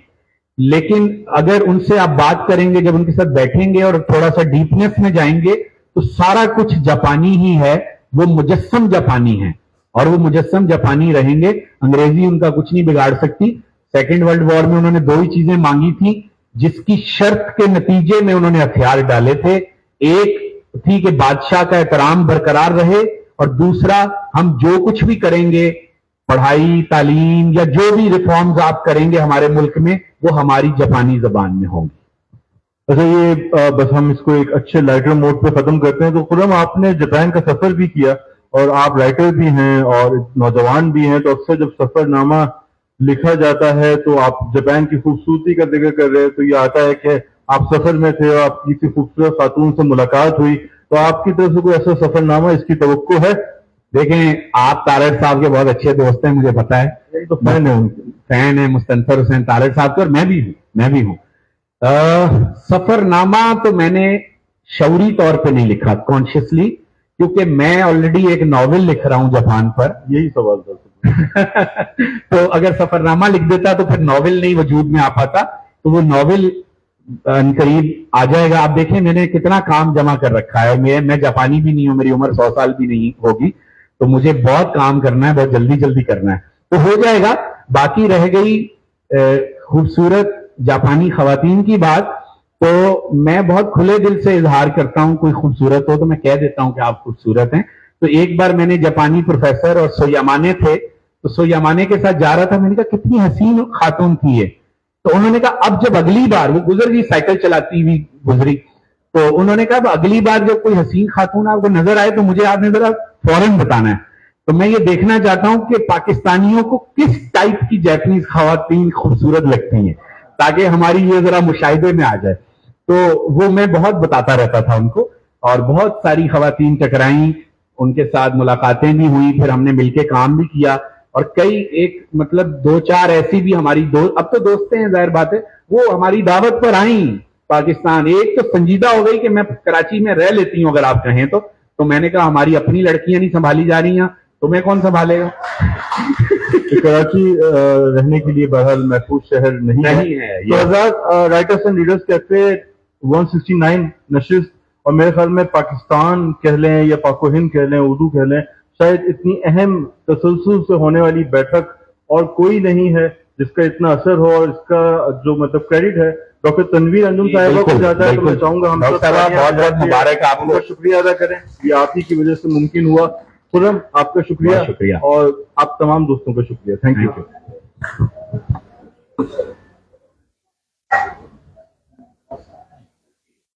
لیکن اگر ان سے آپ بات کریں گے, جب ان کے ساتھ بیٹھیں گے اور تھوڑا سا ڈیپنس میں جائیں گے, تو سارا کچھ جاپانی ہی ہے. وہ مجسم جاپانی ہیں اور وہ مجسم جاپانی رہیں گے. انگریزی ان کا کچھ نہیں بگاڑ سکتی. سیکنڈ ورلڈ وار میں انہوں نے 2 ہی چیزیں مانگی تھیں جس کی شرط کے نتیجے میں انہوں نے ہتھیار ڈالے تھے. ایک تھی کہ بادشاہ کا احترام برقرار رہے, اور دوسرا ہم جو کچھ بھی کریں گے, پڑھائی تعلیم یا جو بھی ریفارمز آپ کریں گے ہمارے ملک میں, وہ ہماری جاپانی زبان میں ہوں گی. اچھا, یہ بس ہم اس کو ایک اچھے لائٹر موڈ پہ ختم کرتے ہیں. تو خرم, آپ نے جاپان کا سفر بھی کیا اور آپ رائٹر بھی ہیں اور نوجوان بھی ہیں, تو اکثر جب سفر نامہ لکھا جاتا ہے تو آپ جاپان کی خوبصورتی کا ذکر کر رہے ہیں, تو یہ آتا ہے کہ آپ سفر میں تھے اور آپ کسی خوبصورت خاتون سے ملاقات ہوئی. تو آپ کی طرف سے کوئی ایسا سفر نامہ اس کی توقع ہے؟ دیکھیں, آپ طارق صاحب کے بہت اچھے دوست ہیں, مجھے پتا ہے, تو فین ہیں مستنصر حسین طارق صاحب کے, اور میں بھی ہوں. سفر نامہ تو میں نے شعوری طور پہ نہیں لکھا, کانشیسلی, کیونکہ میں آلریڈی ایک ناول لکھ رہا ہوں جاپان پر. یہی سوال تھا. تو اگر سفر نامہ لکھ دیتا تو پھر ناول نہیں وجود میں آ پاتا. تو وہ ناول قریب آ جائے گا. آپ دیکھیں میں نے کتنا کام جمع کر رکھا ہے. میں جاپانی بھی نہیں ہوں, میری عمر 100 سال بھی نہیں ہوگی, تو مجھے بہت کام کرنا ہے, بہت جلدی کرنا ہے, تو ہو جائے گا. باقی رہ گئی خوبصورت جاپانی خواتین کی بات, تو میں بہت کھلے دل سے اظہار کرتا ہوں. کوئی خوبصورت ہو تو میں کہہ دیتا ہوں کہ آپ خوبصورت ہیں. تو ایک بار میں نے جاپانی پروفیسر اور سویامانے تھے, تو سویامانے کے ساتھ جا رہا تھا. میں نے کہا کتنی حسین خاتون تھی یہ. تو انہوں نے کہا اب جب اگلی بار, وہ گزر گئی, سائیکل چلاتی ہوئی گزری, تو انہوں نے کہا اب اگلی بار جب کوئی حسین خاتون آپ کو نظر آئے تو مجھے آپ نے ذرا فوراً بتانا ہے. تو میں یہ دیکھنا چاہتا ہوں کہ پاکستانیوں کو کس ٹائپ کی جاپنیز خواتین خوبصورت لگتی ہیں, تاکہ ہماری یہ ذرا مشاہدے میں آ جائے. تو وہ میں بہت بتاتا رہتا تھا ان کو, اور بہت ساری خواتین ٹکرائیں. ان کے ساتھ ملاقاتیں بھی ہوئی, پھر ہم نے مل کے کام بھی کیا, اور کئی ایک مطلب 2-4 ایسی بھی ہماری اب تو دوستیں ہیں ظاہر بات ہے, وہ ہماری دعوت پر آئیں پاکستان. ایک تو سنجیدہ ہو گئی کہ میں کراچی میں رہ لیتی ہوں اگر آپ کہیں تو میں نے کہا ہماری اپنی لڑکیاں نہیں سنبھالی جا رہی ہیں, تمہیں کون سنبھالے گا. کراچی رہنے کے لیے بہرحال محفوظ شہر نہیں ہے. تو آزاد رائٹرس اینڈ ریڈرز کیفے 169 نشست, اور میرے خیال میں پاکستان کہہ لیں یا پاک و ہند کہہ لیں, اردو کہہ لیں, شاید اتنی اہم تسلسل سے ہونے والی بیٹھک اور کوئی نہیں ہے جس کا اتنا اثر ہو, اور اس کا جو مطلب کریڈٹ ہے ڈاکٹر تنویر انجم صاحبہ کو جاتا ہے. تو میں چاہوں گا ہم سب بہت بہت مبارک آپ کا شکریہ ادا کریں, یہ آپ ہی کی وجہ سے ممکن ہوا. خرم آپ کا شکریہ, اور آپ تمام دوستوں کا شکریہ. Thank you.